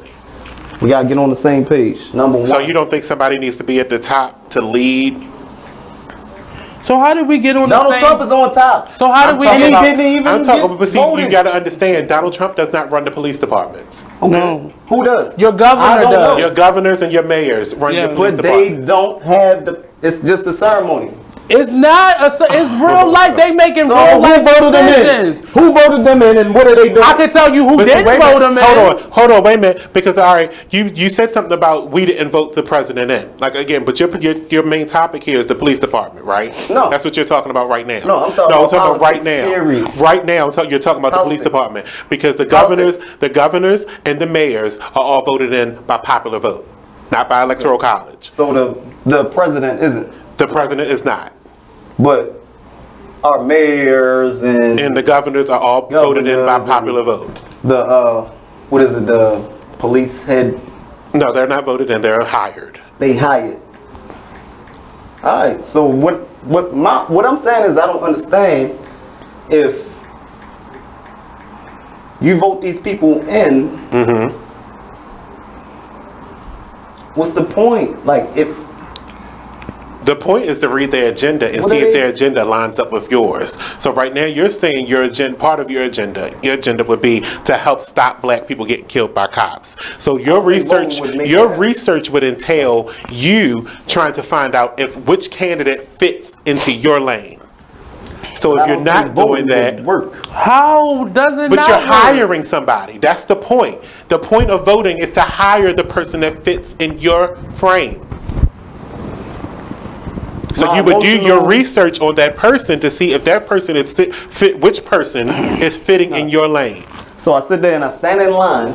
we gotta get on the same page. Number one. So you don't think somebody needs to be at the top to lead? So how did we get on Donald the same? Trump is on top. So how I'm did we talking get? about- didn't even I'm talking, get but see, you voted. got to understand, Donald Trump does not run the police departments. No, Who does? your I governor don't know. does. Your governors and your mayors run Yeah. your police But they departments. don't have the. It's just a ceremony. It's not. It's real life. They making So real life voted them decisions. in? Who voted them in, and what are they doing? I can tell you who Listen, didn't vote them in. Hold on, wait a minute. Because all right, you said something about we didn't vote the president in. Like again, but your main topic here is the police department, right? No, that's what you're talking about right now. No, I'm talking about right now. Period. Right now, you're talking about the police department because the governors and the mayors are all voted in by popular vote, not by electoral college. So the president isn't. The president is not. But our mayors and the governors are all voted in by popular vote. The what is it? The police head? No, they're not voted in. They're hired. They hired. All right. So what I'm saying is I don't understand if you vote these people in. Mm-hmm. What's the point? Like if. The point is to read their agenda and see if their agenda lines up with yours. So right now you're saying your agenda, part of your agenda would be to help stop black people getting killed by cops. So your research would entail you trying to find out if which candidate fits into your lane. So if you're not doing that, how does it? But you're hiring somebody. That's the point. The point of voting is to hire the person that fits in your frame. So you would do your research on that person to see if that person is fit which person is fitting in your lane. So I sit there and I stand in line.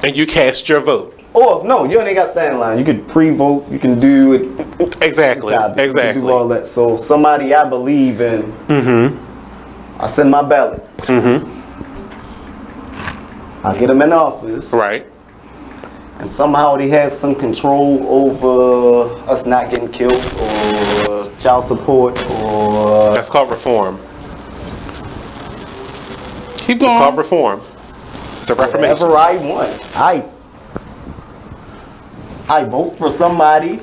And you cast your vote. Oh no, you ain't got to stand in line. You could pre-vote. You can do it. Exactly. You can do all that. So somebody I believe in. Mm-hmm. I send my ballot. Mm-hmm. I get them in office. Right. And somehow they have some control over us not getting killed or child support or... That's called reform. Keep going. It's called reform. It's a reformation. Whatever I want. I vote for somebody.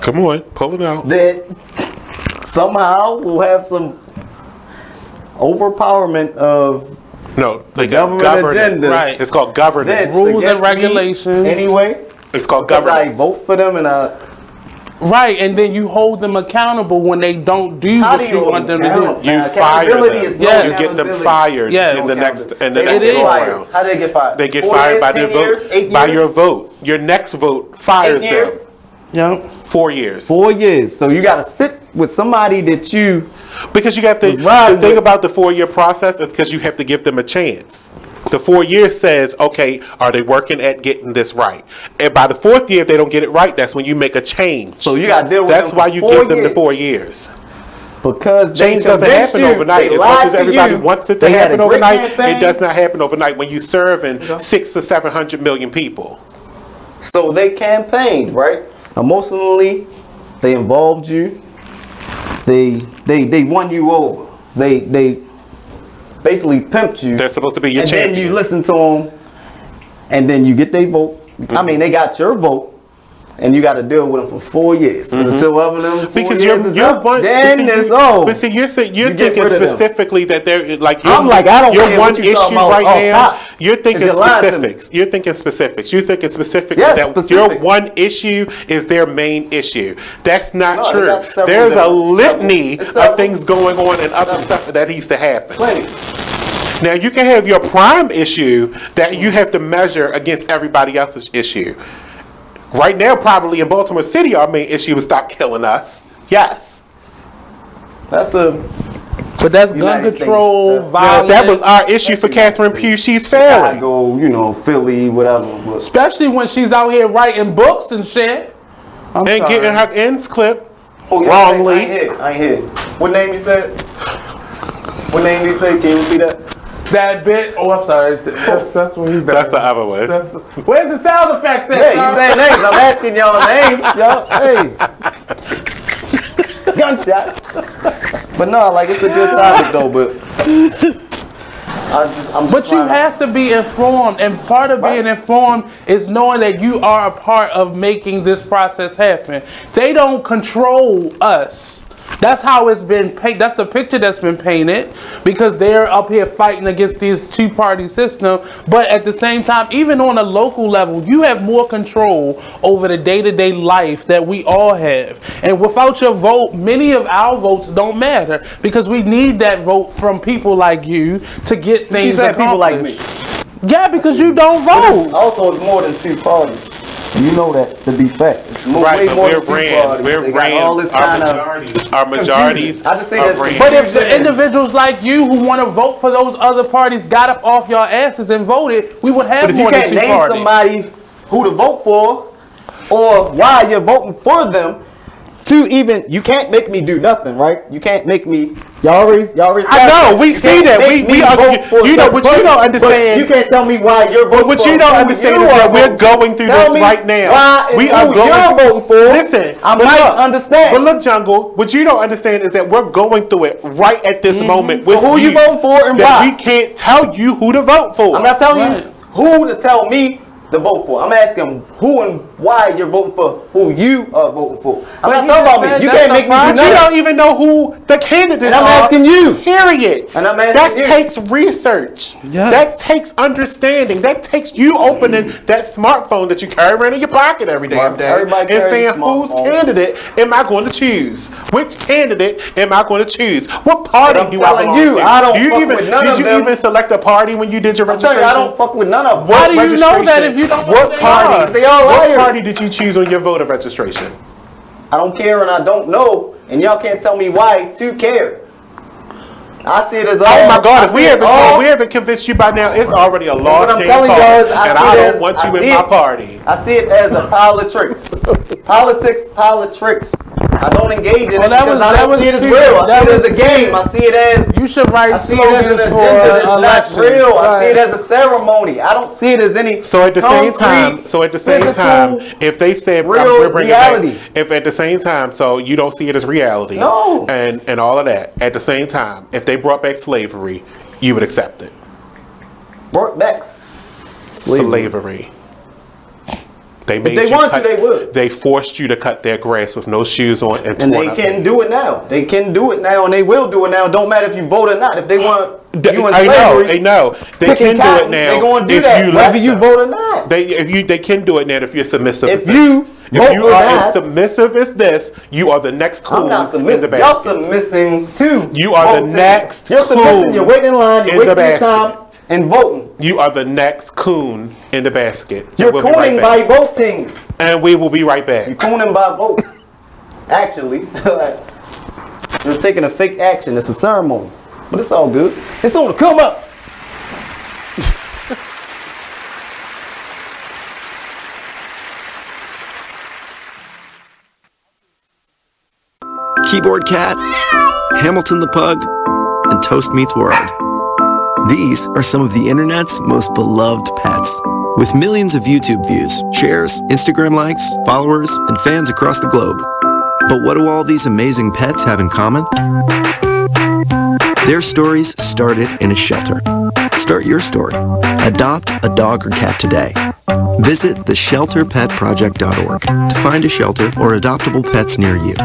Come on, pull it out. That somehow will have some overpowerment of... No, the government agenda. Right. It's called governance. Rules and regulations. Anyway, it's called governance. I vote for them and right, and then you hold them accountable when they don't do what you want them to do. You fire them. You get them fired in the next go around. How do they get fired? They get fired by their vote, by your vote. Your next vote fires them. Yep. 4 years. 4 years. So you got to sit with somebody that you. Because you have to. The thing about the 4-year process is because you have to give them a chance. The 4 years says, okay, are they working at getting this right? And by the 4th year, if they don't get it right, that's when you make a change. So you got to deal with That's them why you give them the 4 years. Because change doesn't happen overnight. As much as everybody wants it to happen overnight, it does not happen overnight when you serve in 600 to 700 million people. So they campaigned, right? Emotionally, they involved you. They won you over. They basically pimped you. They're supposed to be your champion. And then you listen to them, and then you get their vote. I mean, they got your vote, and you got to deal with them for 4 years. Until one of them 4 because years is up, then it's over. But see, you're thinking specifically that they're like. I'm like, I don't your care one what you're issue talking about. right now. Top. You're thinking specifics. You're thinking specifics. You're thinking specifically that your one issue is their main issue. That's not true. There's a litany of things going on and other stuff that needs to happen. Now you can have your prime issue that you have to measure against everybody else's issue. Right now, probably in Baltimore City, our main issue is stop killing us. Yes. But that's gun control, violence. Now, if that was our issue for Catherine Pugh, she's failing. Go, Philly, whatever. But. Especially when she's out here writing books and shit. And getting her ends clipped wrongly. I ain't here. What name you said? What name you said? Can you repeat that? That bit. Oh, I'm sorry. That's what he's. That's the other way. Where's the sound effects? Hey, you saying names? I'm asking y'all names, y'all. Hey. Gunshots. But no, like it's a good topic though. But you have to be informed, and part of being informed is knowing that you are a part of making this process happen. They don't control us. That's how it's been painted. That's the picture that's been painted, because they're up here fighting against this two-party system. But at the same time, even on a local level, you have more control over the day-to-day life that we all have. And without your vote, many of our votes don't matter, because we need that vote from people like you to get things accomplished. People like me. Yeah, because you don't vote. Also, it's more than two parties. You know that to be fact. It's Right, way but more we're than two ran. parties. We're They got ran. all this kind Our majorities. I just say are that's ran. But if the individuals like you who want to vote for those other parties got up off your asses and voted, we would have But if you more than can't two name parties. somebody who to vote for, or why you're voting for them, you can't make me do nothing, right? You can't make me. Y'all already. I know. We see that. We are. You know, but you don't understand. You can't tell me why you're voting for. What you don't understand is that we're going through this right now. We are going. You're voting for. Listen, I might understand. But look, Jungle. What you don't understand is that we're going through it right at this moment. So who you voting for and why? We can't tell you who to vote for. I'm not telling you who to tell me to vote for. I'm asking who and why you're voting for who you are voting for. I'm not talking about me. You can't make me do But nothing. you don't even know who the candidates And I'm are. asking you. Period. And I'm asking that you. takes research. Yes. That takes understanding. That takes you opening that smartphone that you carry around in your pocket every damn day and saying, whose candidate am I going to choose? Which candidate am I going to choose? What party do I belong to? I don't do you fuck even, with none did of you them. even select a party when you did your I'm telling registration? you, I don't fuck with none of them. How do you know that if you don't know What who they party? are? They all What liars. party did you choose on your voter registration? I don't care and I don't know, and y'all can't tell me why to care. I see it as all. Oh my God! If we haven't convinced you by now, it's already a lost What I'm game telling you cause, is, and I don't want you in my party. I see it as a pile of tricks. Politics. I don't engage in it because I don't see it as real. I see it as a game. I see it as you should write I see it as an agenda that's not real. I see it as a ceremony. I don't see it as any. So at the same time, if they said we're bringing reality. if at the same time, so you don't see it as reality, no, and all of that. At the same time, if they brought back slavery, you would accept it. Brought back slavery. They made if they wanted to, they would. They forced you to cut their grass with no shoes on, and they can do it now. They can do it now, and they will do it now. Don't matter if you vote or not. If they want you in slavery, I know. They can do it now. They're going to do that, whether you vote or not. They can do it now if you're submissive. If you are as submissive as this, you are the next coon. I'm not in the submissive. Y'all submissing too. You are the next. You're submissing. You're waiting in line. You're wasting your time and voting. You are the next coon in the basket. You're cooning by voting. And we will be right back. You're cooning by vote. Actually, you're taking a fake action. It's a ceremony. But it's all good. It's on the come up. Keyboard Cat, Hamilton the Pug, and Toast Meets World. These are some of the internet's most beloved pets. With millions of YouTube views, shares, Instagram likes, followers, and fans across the globe. But what do all these amazing pets have in common? Their stories started in a shelter. Start your story. Adopt a dog or cat today. Visit theshelterpetproject.org to find a shelter or adoptable pets near you.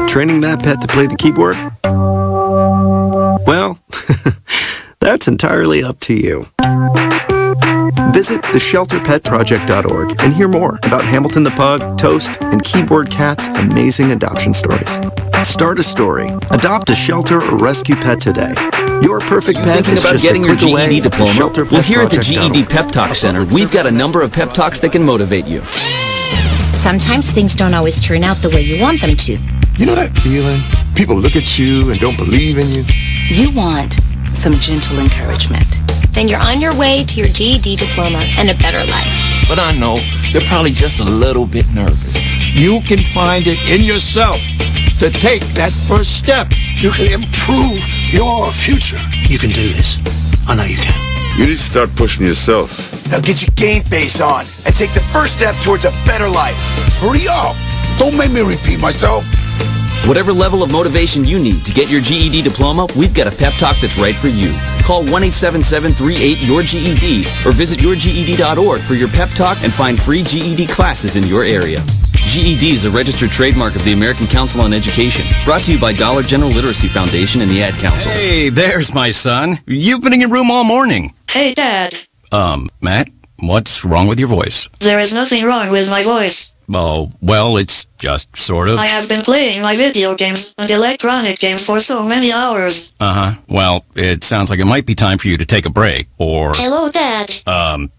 Training that pet to play the keyboard? Well, that's entirely up to you. Visit theshelterpetproject.org and hear more about Hamilton the Pug, Toast, and Keyboard Cat's amazing adoption stories. Start a story. Adopt a shelter or rescue pet today. Your perfect pet is about just getting a your click away GED at diploma? Well, here at the GED theshelterpetproject.org. Pep Talk Center, we've got a number of pep talks that can motivate you. Sometimes things don't always turn out the way you want them to. You know that feeling? People look at you and don't believe in you. You want some gentle encouragement. Then you're on your way to your GED diploma and a better life. But I know they're probably just a little bit nervous. You can find it in yourself to take that first step. You can improve your future. You can do this. I know you can. You need to start pushing yourself. Now get your game face on and take the first step towards a better life. Hurry up. Don't make me repeat myself. Whatever level of motivation you need to get your GED diploma, we've got a pep talk that's right for you. Call 1-877-38-YOUR-GED or visit yourged.org for your pep talk and find free GED classes in your area. GED is a registered trademark of the American Council on Education. Brought to you by Dollar General Literacy Foundation and the Ad Council. Hey, there's my son. You've been in your room all morning. Hey, Dad. Matt, what's wrong with your voice? There is nothing wrong with my voice. Oh, well, it's just sort of. I have been playing my video games and electronic games for so many hours. Uh-huh. Well, it sounds like it might be time for you to take a break, or... Hello, Dad.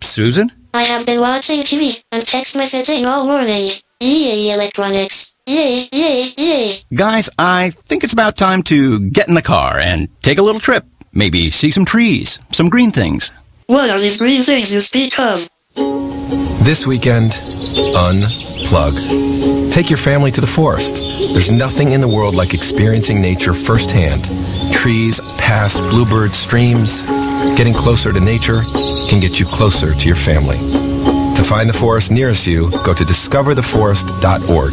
Susan? I have been watching TV and text messaging all morning. Yay, electronics. Yay, yay, yay. Guys, I think it's about time to get in the car and take a little trip. Maybe see some trees, some green things. What are these green things you speak of? This weekend, unplug. Take your family to the forest. There's nothing in the world like experiencing nature firsthand. Trees, paths, bluebirds, streams. Getting closer to nature can get you closer to your family. To find the forest nearest you, go to discovertheforest.org.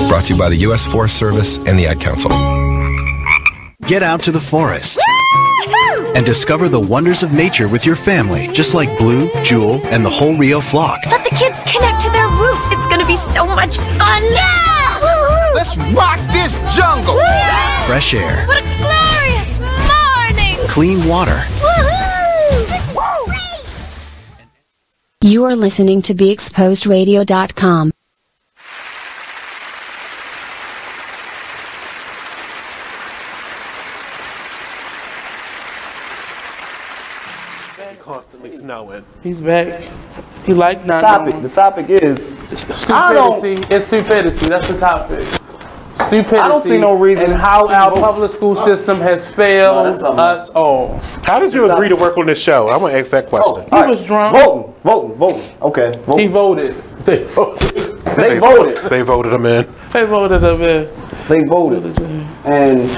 Brought to you by the U.S. Forest Service and the Ad Council. Get out to the forest and discover the wonders of nature with your family, just like Blue, Jewel, and the whole Rio flock. Let the kids connect to their roots. It's gonna be so much fun. Yeah! Woo-hoo! Let's rock this jungle. Yeah! Fresh air. What a glorious morning! Clean water. Woohoo! This is great! You are listening to BeExposedRadio.com. Constantly snowing. He's back. He like not knowing. The topic is stupidity. It's stupidity. That's the topic. Stupidity. I don't see no reason. And how our public school system has failed us all. How did you agree to work on this show? I want to ask that question. He was drunk. Voting. Okay. He voted. They voted. They voted. They voted him in. They voted him in. They voted. And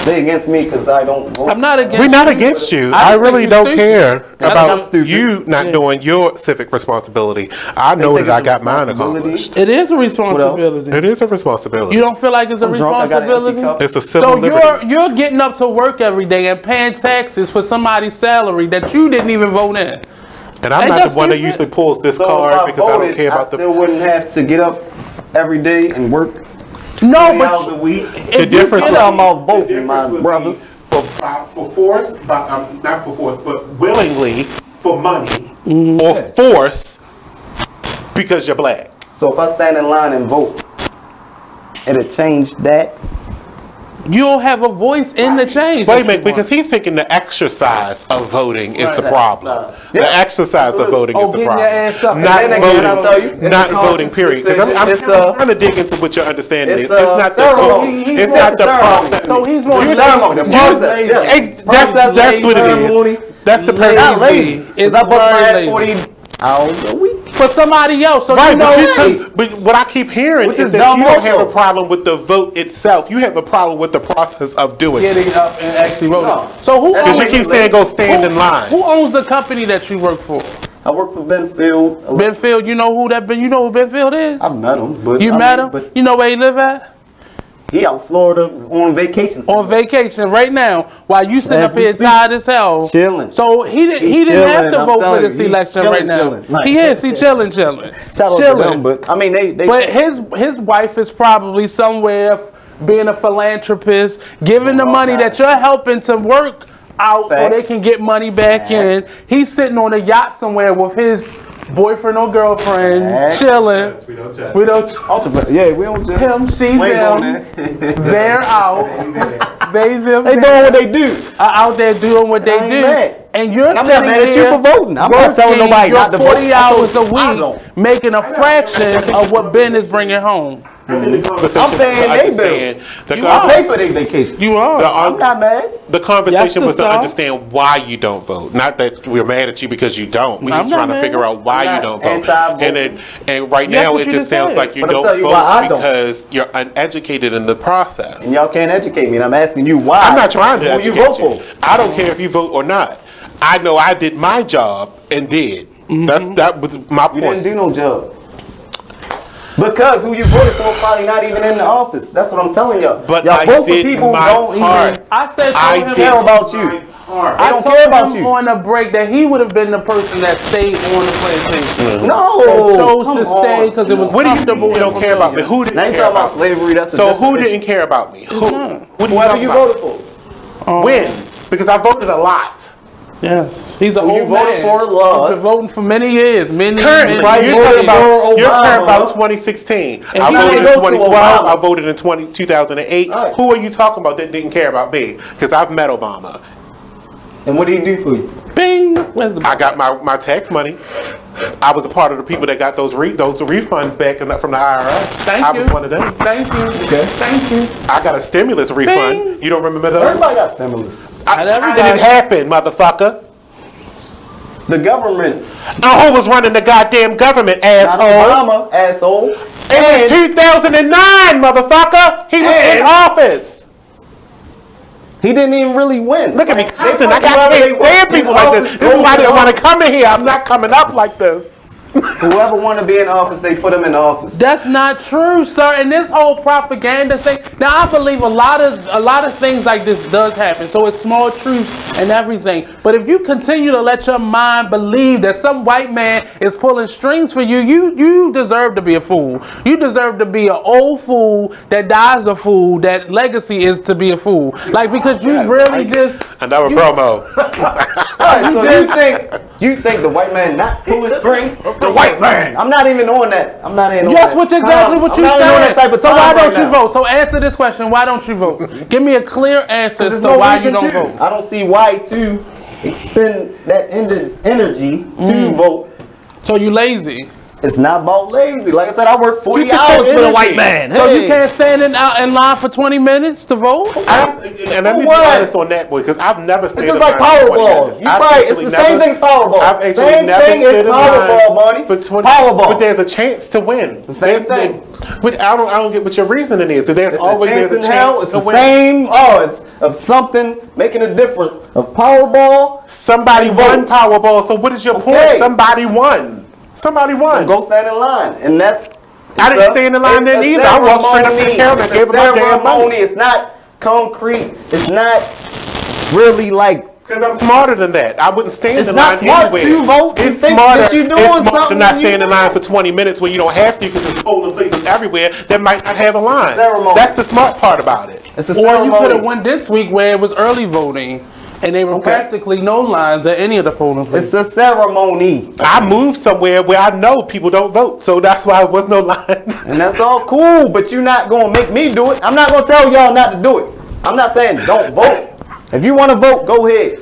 they against me because I don't vote. I'm not against We're not against you. I really don't care about you not Yeah. doing your civic responsibility. I know that I got mine accomplished. It is a responsibility. It is a responsibility. You don't feel like it's a responsibility? It's a civil So liberty. you're getting up to work every day and paying taxes for somebody's salary that you didn't even vote in. And I'm not the one that usually pulls this card because I don't care about I still wouldn't have to get up every day and work. No, 3 but hours a week. The difference I'm about voting, my brothers. for force, not for force, but willingly for money or force because you're black. So if I stand in line and vote, it'll change that. You'll have a voice in the change. Wait a minute, because he's thinking the exercise of voting is the problem. The exercise of voting is the problem. Not voting, period. Because I'm trying to dig into what your understanding is. It's not the vote. It's not the process. So he's more That's what it is. That's the Not purpose. lazy. Because I bust my ass 40 hours a week. For somebody else. So Right, you know but what I keep hearing Which is is that dumb you don't have also. a problem with the vote itself. You have a problem with the process of doing it. getting up and actually voting. No. So who Because you owns keep saying go stand in line. Who owns the company that you work for? I work for Benfield. Benfield, you know who that been? You know who Benfield is? I've met him, but You met him? But You know where he live at? he out in Florida on vacation. On vacation right now, while you sitting As up we here speak. tired as hell. Chilling. So he didn't chilling, have to I'm vote for telling this you, he's election chilling, right now. chilling. Like- He is. He chilling. Shout out to them, but I mean they But his wife is probably somewhere being a philanthropist, giving the money that you're helping to work out so they can get money back in. He's sitting on a yacht somewhere with his boyfriend or girlfriend, chilling. We don't yeah, we don't judge. Him, she, We ain't going them. They're out. They doing what they do. Out there doing what they I ain't do. mad. And you're And I'm sitting not mad at you here for voting. I'm not telling working nobody your not to vote. 40 I hours a told you I week, don't. making a fraction of what Ben is bringing home. I'm I'm paying they bills. I pay for their vacation. You are. I'm not mad. The conversation was to Yes, understand why you don't vote. Not that we're mad at you because you don't. We're I'm just not trying to mad. figure out why you don't vote. Anti-voting. And right That's now what it you just just sounds said. like you But I'll don't tell you why I vote don't. because you're uneducated in the process. And y'all can't educate me. And I'm asking you why. I'm not trying to Who educate you vote you. for. I don't care if you vote or not. I know I did my job and did. That was my You point. didn't do no job. Because who you voted for probably not even in the office. That's what I'm telling y'all. But y'all I vote for did people who my don't part. even I said I care about you. I don't told care about him you. on a break that he would have been the person that stayed on the plantation. No, chose come to stay because it was What do you comfortable. mean you don't care about me? Who didn't Now you care talking about about slavery. That's a So different who issue. didn't care about me? Whoever you voted for. When? Because I voted a lot. Yes, he's an Who you old voted man. for He's lost. been voting for many years. Many Currently, years. you're talking about 2016. And I he voted didn't in go to 2012. Obama. I voted in 2008. Right. Who are you talking about that didn't care about me? Because I've met Obama. And what did he do for you? Bing. Where's the I got my tax money. I was a part of the people that got those refunds back from the IRS. Thank I you. was one of them. Thank you. Okay. Thank you. I got a stimulus refund. Bing. You don't remember those? Everybody got stimulus. How did it happen, motherfucker? The government. Now, who was running the goddamn government, Not asshole? Obama, asshole. It was 2009, motherfucker. He was in office. He didn't even really win. Look at me. Listen, Like, I can't stand people like this. office, This is why I didn't go want to come in here. I'm not coming up like this. Whoever want to be in office, they put him in office. That's not true, sir. And this whole propaganda thing. Now, I believe a lot of things like this does happen. So it's small truths and everything. But if you continue to let your mind believe that some white man is pulling strings for you, you deserve to be a fool. You deserve to be an old fool that dies a fool. That legacy is to be a fool. Like, because you really just another promo. Alright, so you think the white man not pulling strings? The white man. I'm not even on that. I'm not even on Yes, that. which exactly what I'm you not even on that said. type of So time why don't right you now. vote? So answer this question. Why don't you vote? Give me a clear answer as There's to no why reason you don't to. vote. I don't see why to expend that energy to vote. So you lazy. It's not about lazy. Like I said, I work 40 You just hours said for the energy. white man. So Hey. you can't stand in line for 20 minutes to vote? And let me be What? honest on that, boy, because I've never stayed It's just in like line for 20 Powerball. minutes. You I've right. It's actually the never- same thing as Powerball. I've actually Same never thing stood as in line Powerball, Money. for 20. Powerball. But there's a chance to win. The same thing. But I don't get what your reasoning is. There's It's always a chance there's a in hell. chance It's to the win. same odds of something making a difference. Of Powerball. Somebody and won vote. Powerball. So what is your point? Okay. Somebody won. Somebody won. So go stand in line, and that's. I didn't stand in line then either. I walked straight up to the camera and gave them my damn money. It's not concrete. It's not really like. Because I'm smarter than that. I wouldn't stand It's in not line smart anywhere. to vote. You It's think smarter. that you're doing It's smart to something not when stand in you- line for 20 minutes when you don't have to because there's polling places everywhere that might not have a line. ceremony. That's the smart part about it. It's a Or you ceremony. could have won this week where it was early voting and there were practically no lines at any of the polling places. It's a ceremony. I moved somewhere where I know people don't vote, so that's why there was no line. And that's all cool, but you're not going to make me do it. I'm not going to tell y'all not to do it. I'm not saying don't vote. If you want to vote, go ahead.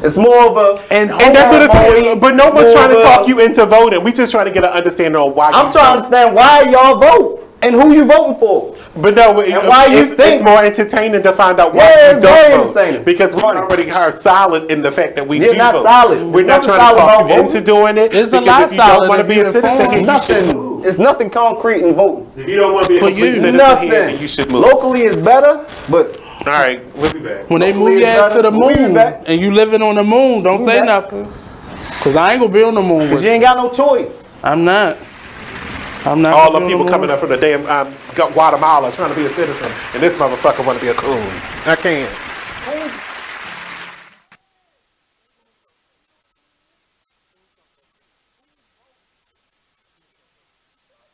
It's more of a And that's what ceremony, it's. But no one's more trying to of talk a- you into voting. We just trying to get an understanding on why. I'm you trying to vote. understand why y'all vote and who you voting for. But no, And why you think- it's more entertaining to find out why Yeah, you it's very don't vote. entertaining. Because we already are solid in the fact that we You're do not vote. solid. We're There's not nothing trying to solid talk about you voting. into doing it. There's a Because lot if you don't solid want to if be you're a citizen, informed. then you should move. Nothing. It's nothing concrete in voting. If you don't want to be a For complete you, citizen Nothing. here, then you should move. Locally is better, but All right, we'll be back. When they Hopefully move your it's ass to the better. We'll be moon back. and you living on the moon, don't We'll say be back. nothing. Because I ain't going to be on the moon because with you ain't got no choice. I'm not. I'm not. All gonna the be on people moon. coming up from the damn Guatemala trying to be a citizen, and this motherfucker want to be a coon. I can't.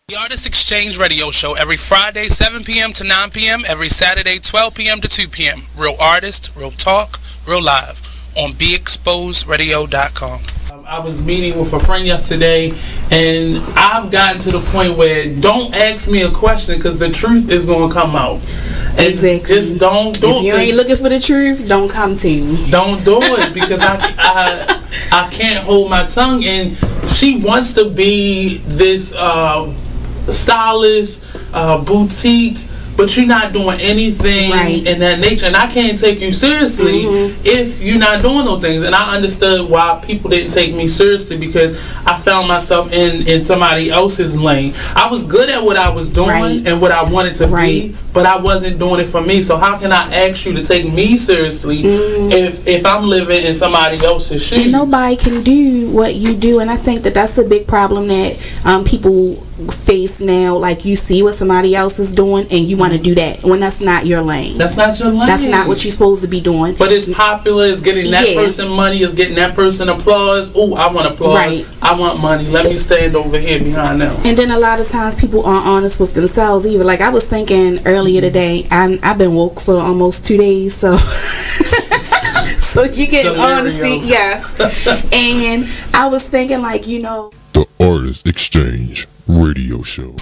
The Artist Exchange Radio Show every Friday 7 p.m. to 9 p.m. every Saturday 12 p.m. to 2 p.m. Real artist, real talk, real live on BeExposedRadio.com. I was meeting with a friend yesterday, and I've gotten to the point where don't ask me a question because the truth is going to come out. And Exactly. just don't do it. If you ain't looking for the truth, don't come to me. Don't do it because I can't hold my tongue. And she wants to be this stylist, boutique, but you're not doing anything in that nature, and I can't take you seriously if you're not doing those things. And I understood why people didn't take me seriously because I found myself in somebody else's lane. I was good at what I was doing and what I wanted to be, but I wasn't doing it for me. So how can I ask you to take me seriously if I'm living in somebody else's shoes? And nobody can do what you do, and I think that that's a big problem that people face now, like you see what somebody else is doing and you want to do that when that's not your lane. That's not your lane. That's not what you're supposed to be doing. But it's popular. It's getting that person money. It's getting that person applause. Oh, I want applause. Right. I want money. Let me stand over here behind them. And then a lot of times people aren't honest with themselves either. Like I was thinking earlier today, I've been woke for almost 2 days, so so you get honesty, yes. And I was thinking, like, you know, The Artist Exchange Radio Show.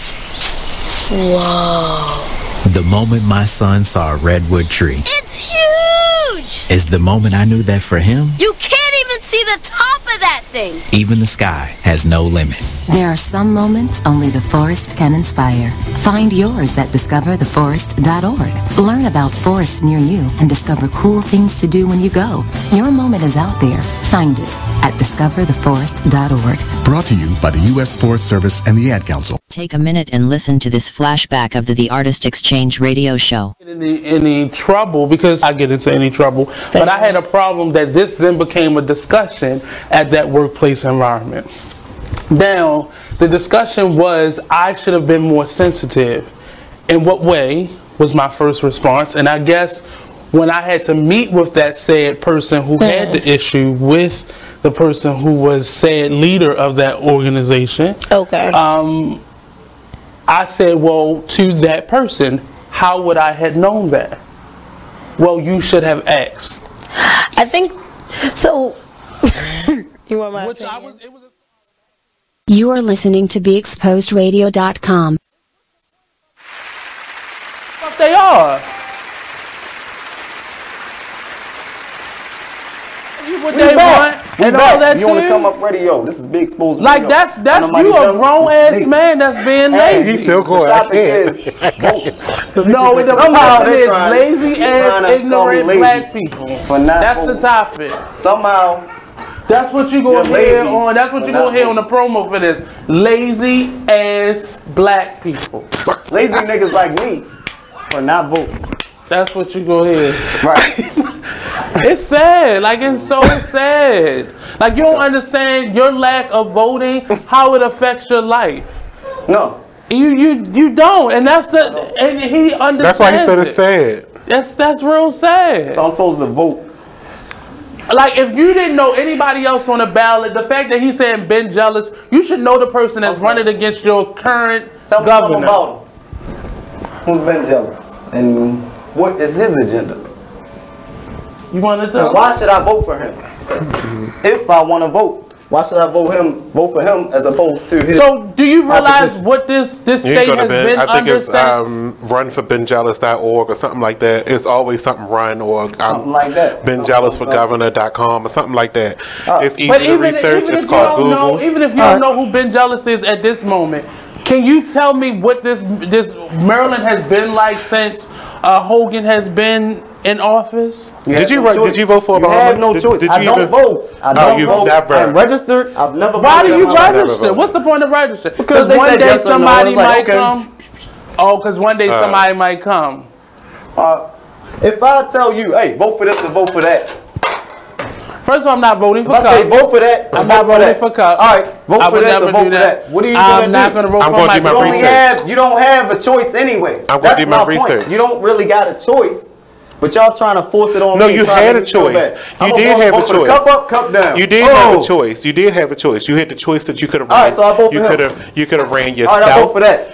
Whoa. The moment my son saw a redwood tree. It's huge! Is the moment I knew that for him, You can't even see the top of that thing! even the sky has no limit. There are some moments only the forest can inspire. Find yours at discovertheforest.org. Learn about forests near you and discover cool things to do when you go. Your moment is out there. Find it at discovertheforest.org. Brought to you by the U.S. Forest Service and the Ad Council. Take a minute and listen to this flashback of the Artist Exchange Radio Show. Any trouble, because I get into any trouble, but I had a problem that this then became a discussion at that workplace environment. Now, the discussion was I should have been more sensitive. In what way was my first response? And I guess when I had to meet with that said person who had the issue with the person who was said leader of that organization, I said, well, to that person, how would I have known that? Well, you should have asked. I think so. You want my opinion? You are listening to BeExposedRadio.com. What they are. What they want and all that You want to too? come up radio? This is Big Exposed Radio. Like that's you a grown ass man that's being lazy. He's still going. No, the topic is lazy ass ignorant black people. That's the topic. Somehow. That's what you gonna hear on. That's what you gonna hear on the promo for this. Lazy ass black people. Lazy niggas like me for not voting. That's what you gonna hear. Right. It's sad. Like it's so sad. Like you don't understand your lack of voting, how it affects your life. No. You don't, and that's and he understands. That's why he said it's sad. That's real sad. So I'm supposed to vote. Like if you didn't know anybody else on the ballot, the fact that he's saying Ben Jealous, you should know the person that's running against your current governor. Tell me about him. Who's Ben Jealous? And what is his agenda? You want to tell? And why should I vote for him? If I want to vote, why should I vote for him as opposed to his? So do you realize what this state has been I think under it's runforbenjealous.org or something like that. It's always something run or something like that. benjealousforgovernor.com or something like that. It's easy to research. It's called Google. Even if you don't know who Ben Jealous is at this moment, can you tell me what this Maryland has been like since Hogan has been in office? Did you vote for Obama? You have no choice. I don't vote. I don't vote. Never. I'm registered. I've never voted. Why do you register? What's the point of registering? Because they one said day yes or no. somebody It's like, might okay. come. Oh, because one day somebody might come. If I tell you, hey, vote for this and vote for that. First of all, I'm not voting for If I say vote for that, I'm not voting for Cup. All right, vote I for would this never and vote do for that. What are you I'm gonna not do? going to vote I'm for gonna my do my research. You don't have a choice anyway. I'm going to do my point. research. You don't really got a choice, but y'all trying to force it on No, me. you had a choice. You did have a choice. Cup up, cup down. You did have a choice. You did have a choice. You had the choice that you could have ran. All right, so I vote for him. You could have ran yourself. All right, I vote for that.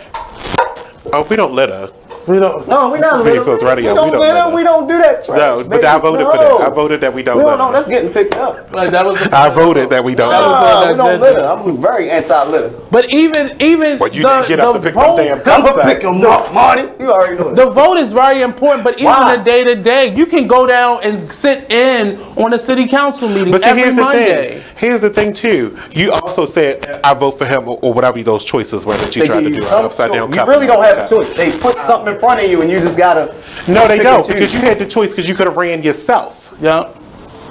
Oh, we don't litter. We don't. No, we're not litter. We don't litter. We don't do that trash. No, but I voted for that. I voted that we don't litter. No, that's getting picked up. Like that was I voted that we don't litter. We don't litter. I'm very anti-litter. But even well, you didn't get up to pick them damn cups up. Pick them up, Monny. You already know. The vote is very important, but even the day to day, you can go down and sit in on a city council meeting every Monday. Here's the thing too. You also said I vote for him or whatever those choices were that you tried to do. Upside down cup. You really don't have a choice. They put something in front of you and you just gotta. No, they don't, because you had the choice because you could have ran yourself. Yeah.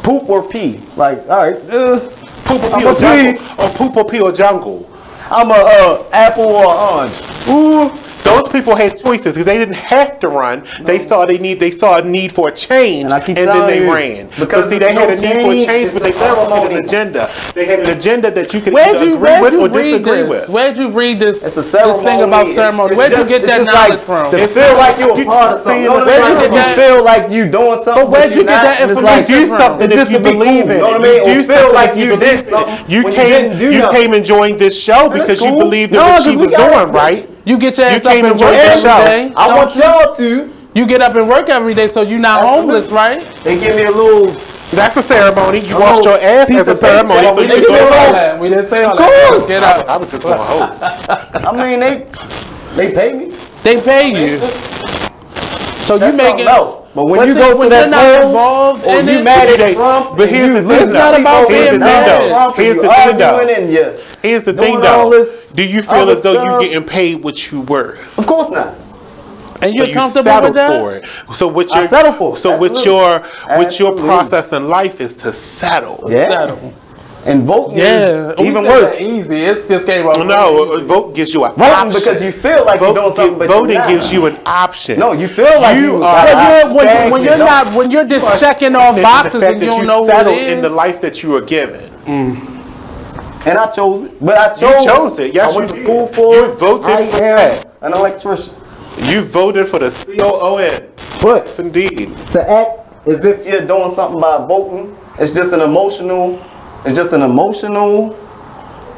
Poop or pee. Like, all right. Poop or pee or jungle. Or poop or pee or jungle. I'm a apple or orange. Ooh, Those people had choices because they didn't have to run. They saw a need for a change, and then they ran. Because see, they had a need for a change, but they also had an agenda. They had an agenda that you could either agree with or disagree with. Where'd you read this? It's a ceremony. This thing about ceremony. Where'd you get that knowledge from? It feel like you a part of something. You feel like you doing something. But where'd you get that information do something if you believe in it. You know what I mean? You feel like you did something. You came enjoying this show because you believed in what she was doing, right? You get your ass up and work every day. I want y'all to. You get up and work every day, so you're not homeless, right? They give me a little. That's a ceremony. You washed your ass as a ceremony. So we didn't say all that. We didn't say all that. Of course. Get out. I was just going to hope. I mean, they pay me. They pay you. So you make it. But when you go to that involved or you mad at Trump, but here's the thing, it's not about being mad. Here's the thing, though. Here's the thing, though. Do you feel as though you're getting paid what you worth? Of course not. And you're comfortable with that? For it. So what you're settle for. So what your process in life is to settle. Yeah. Settle. And voting is even worse. Easy. It just came out. No, vote gives you an voting option. Because you feel like you're doing something, but voting gives you an option. No, you feel like you are. When you're just checking off boxes and you don't know what it is. In the life that you were given. And I chose it, but I chose it. Yes, I went to school for it. You voted for that. An electrician. You voted for the COON. But yes, indeed. To act as if you're doing something by voting, it's just an emotional. It's just an emotional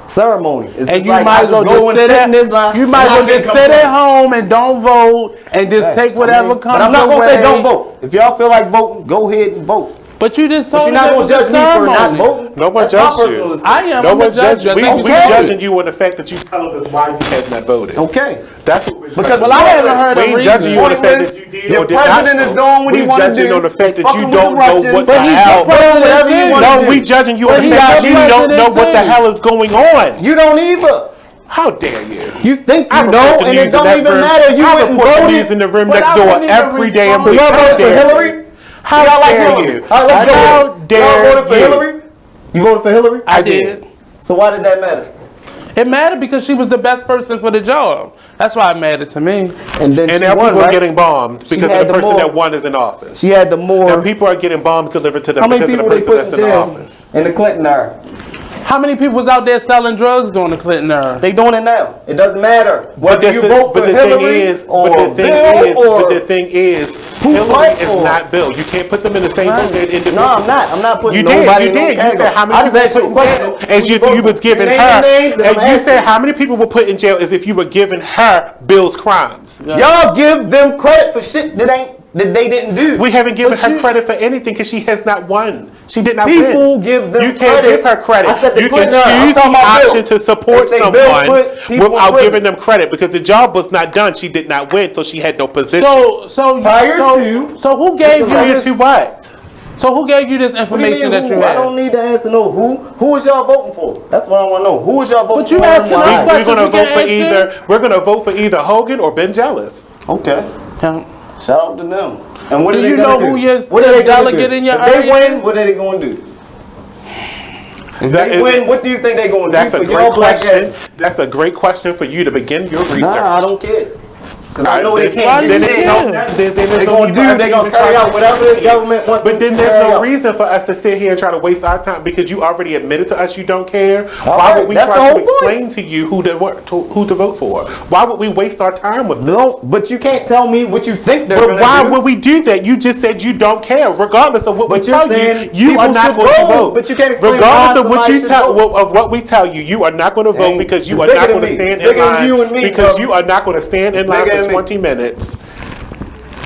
ceremony. It's and you like might as well just sit at home and don't vote and just take whatever comes. But I'm not gonna say don't vote. If y'all feel like voting, go ahead and vote. But you just told me you're not gonna judge me for not voting. No one judged you. I am. No one judged you. We judging you on the fact that you telling us why you have not voted. Okay. That's what we're because I haven't heard we ain't judging you on the fact that you did or did not. Your president is doing what he want to do. We judging on the fact that you don't know what the hell. No, we judging you on the fact that you don't know what the hell is going on. You don't either. How dare you? You think you know, and it don't even matter. You went and voted in the room next door every damn week. Y'all voted for Hillary? How dare you? All right, let's go. How dare you? Y'all voted for Hillary? You voted for Hillary? I did. So why did that matter? It mattered because she was the best person for the job. That's why it mattered to me. And then now people are getting bombs because of the person that won is in office. She had the more. Now people are getting bombs delivered to them because of the person that's in office. In the Clinton era. How many people was out there selling drugs during the Clinton era? They doing it now. It doesn't matter whether you vote for Hillary or Bill or. But the thing is, Hillary is not Bill. You can't put them in the same boat. No, I'm not. I'm not putting nobody in no category. You said how many people were put in jail as if you was giving her. And you said how many people were put in jail as if you were giving her Bill's crimes. Y'all give them credit for shit that they didn't do. We haven't given her credit for anything because she has not won. She did not win. People give them credit. You can't give her credit. You can choose the option to support someone without giving them credit because the job was not done. She did not win, so she had no position. So who gave you this? To what? So who gave you this information that you had? I don't need to answer no who. Who is y'all voting for? That's what I want to know. Who is y'all voting for? But you asking us we're going to vote for either. We're going to vote for either Hogan or Ben Jealous. Okay. Shout out to them. And what do you know who your delegate in your area? If they win, what are they going to do? If they win, what do you think they're going to do? That's a great question. That's a great question for you to begin your research. Nah, I don't care. Because I know they can't do that. They're going to carry out whatever the government wants. But then there's no reason for us to sit here and try to waste our time because you already admitted to us you don't care. Why would we try to explain to you who to vote for? Why would we waste our time with this? No, but you can't tell me what you think they're going to do. But why would we do that? You just said you don't care. Regardless of what we tell you, you are not going to vote. But you can't explain regardless of what we tell you, you are not going to vote because you are not going to stand in line. Because you are not going to stand in line for 20 minutes.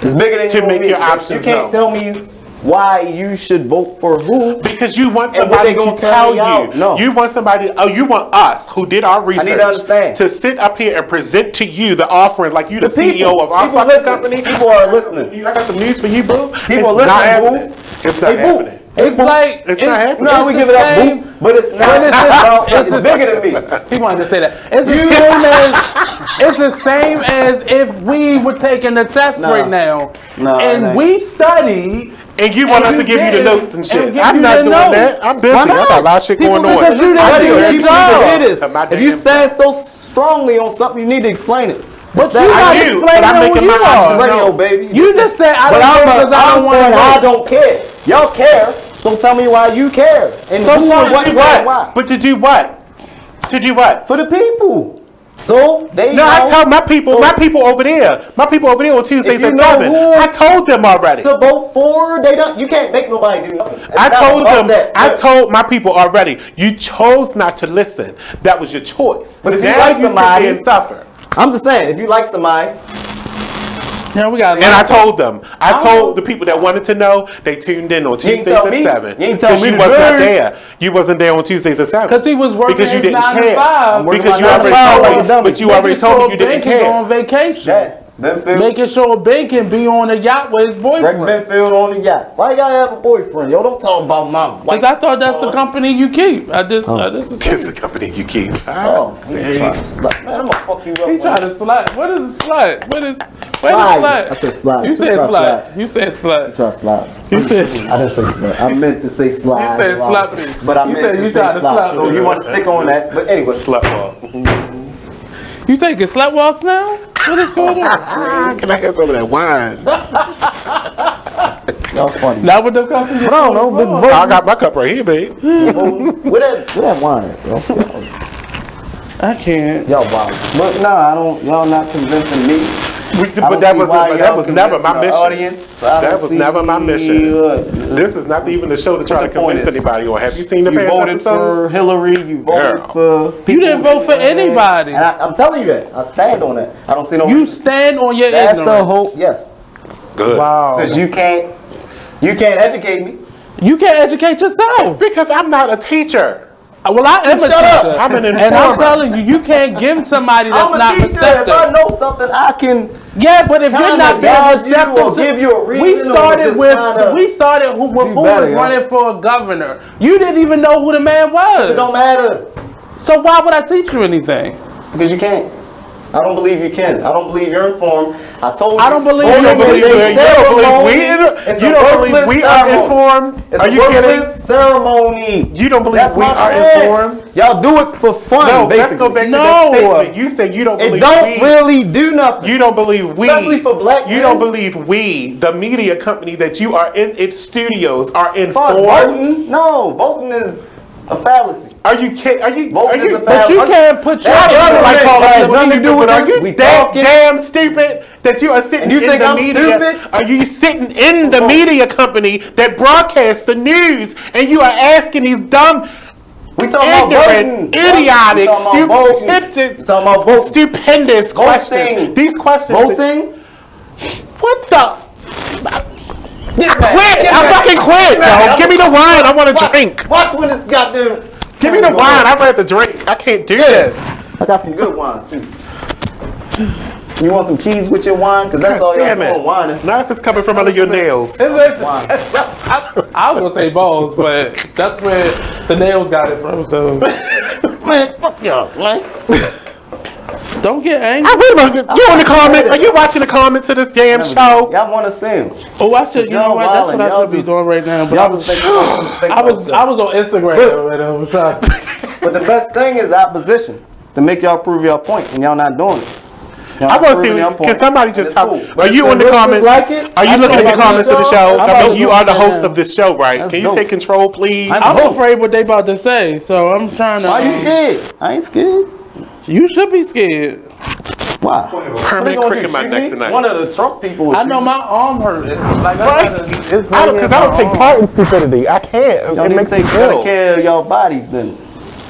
It's bigger than to make your options. You can't tell me why you should vote for who. Because you want somebody to tell you. No. You want somebody. You want us who did our research to sit up here and present to you the offering, like you the CEO of our company. People are listening. I got some news for you, boo. People are listening. It's not happening. It's like it's not happening. No, we give it up, boo, but it's not. It's bigger than me. He wanted to say that. It's the same as if we were taking the test right now, and we studied. And you want us to give you the notes and shit. I'm not doing that. I'm busy. I got a lot of shit going on. If you stand so strongly on something, you need to explain it. But you not explaining who you are. Radio, baby. You just said I don't care because I don't want to I don't care. Y'all care, so tell me why you care. And so who and what? Why? But to do what? To do what? For the people. So they know. I tell my people over there. My people over there on Tuesdays at 7. I told them already. To vote for, they don't. You can't make nobody do nothing. I told my people already. You chose not to listen. That was your choice. But if now you like somebody, and suffer. I'm just saying, if you like somebody. Yeah, we got. And I told them. I told the people that wanted to know. They tuned in on Tuesdays at 7. Because you was not there. You wasn't there on Tuesdays at 7. Because he was working because you didn't 9 care. to 5. Because you already told me. But you already told me you didn't care. On vacation. Making sure Ben can be on a yacht with his boyfriend. Rick Benfield on the yacht. Why you gotta have a boyfriend? Yo, don't talk about my wife. Because I thought that's the company you keep. It's the company you keep. Oh, he's trying to slut. Man, I'm gonna fuck you up. He's trying to slut. What is a slut? What is slut? I said slut. You said slut. You said slut. You tried slut. You said I didn't say slut. I meant to say slut. You said slut. But I meant to say slut. So you want to stick on that. But anyway. Slut walk. You taking slut walks now? What is going on? Can I have some of that wine? Y'all funny. Not with the cup. I don't know. I got my cup right here, babe. Where that wine at, bro? I can't. Y'all wild. But no, I don't. Y'all not convincing me. But that was never my mission. That was never my mission. This is not even the show to try to convince anybody. Or have you seen the past episode? You voted for Hillary. You voted for people. You didn't vote for anybody. And I'm telling you that. I stand on that. I don't see no. You stand on your ignorance. That's the whole. Yes. Good. Wow. Because you can't educate me. You can't educate yourself. Because I'm not a teacher. Well, I am a teacher. Up. I'm an informer. And I'm telling you can't give somebody that's not receptive. If I know something, I can. Yeah, but if you're not being receptive, or give you a reason. We started with who was running for a governor. You didn't even know who the man was. It don't matter. So why would I teach you anything? Because you can't. I don't believe you can. I don't believe you're informed. I told you. I don't believe you don't believe we are informed. Are you kidding? Ceremony. You don't believe we are informed? Y'all do it for fun. No, basically. let's go back to that statement. You said you don't believe it don't really do nothing. You don't believe we. Especially for black You don't believe we, the media company that you are in its studios, are informed. Voting? No, voting is a fallacy. Are you kidding? Are you? But you can't put your nothing to do with us. Are you damn stupid that you are sitting in the media? Stupid? Are you sitting in the media company that broadcasts the news and you are asking these dumb, ignorant, idiotic, stupendous questions? These questions. Voting? What the? Quit! I fucking quit, yo. Give me the wine. I want to drink. Watch when it's goddamn. Give me the wine. I'd rather drink. I can't do this. I got some good wine too. You want some cheese with your wine? Because that's all y'all doing, whining. Not if it's coming from under your nails. I was going to say balls, but that's where the nails got it from. So. Man, fuck y'all, man. Don't get angry. Wait a minute. You on the comments? Are you watching the comments of this damn show? Y'all want to see him. Oh, I should. You know what? That's what I should be doing right now. But I was on Instagram. But the best thing is opposition to make y'all prove your point, and y'all not doing it. I want to see. Can somebody just talk? Are you in the comments? Are you looking at the comments of the show? I mean, you are the host of this show, right? Can you take control, please? I'm afraid what they about to say, so I'm trying to. Why are you scared? I ain't scared. You should be scared. Why? Permanent crick in my neck tonight. One of the Trump people. I know my arm hurt. Because I don't take part in stupidity. I can't. Y'all need to take better care of y'all bodies then.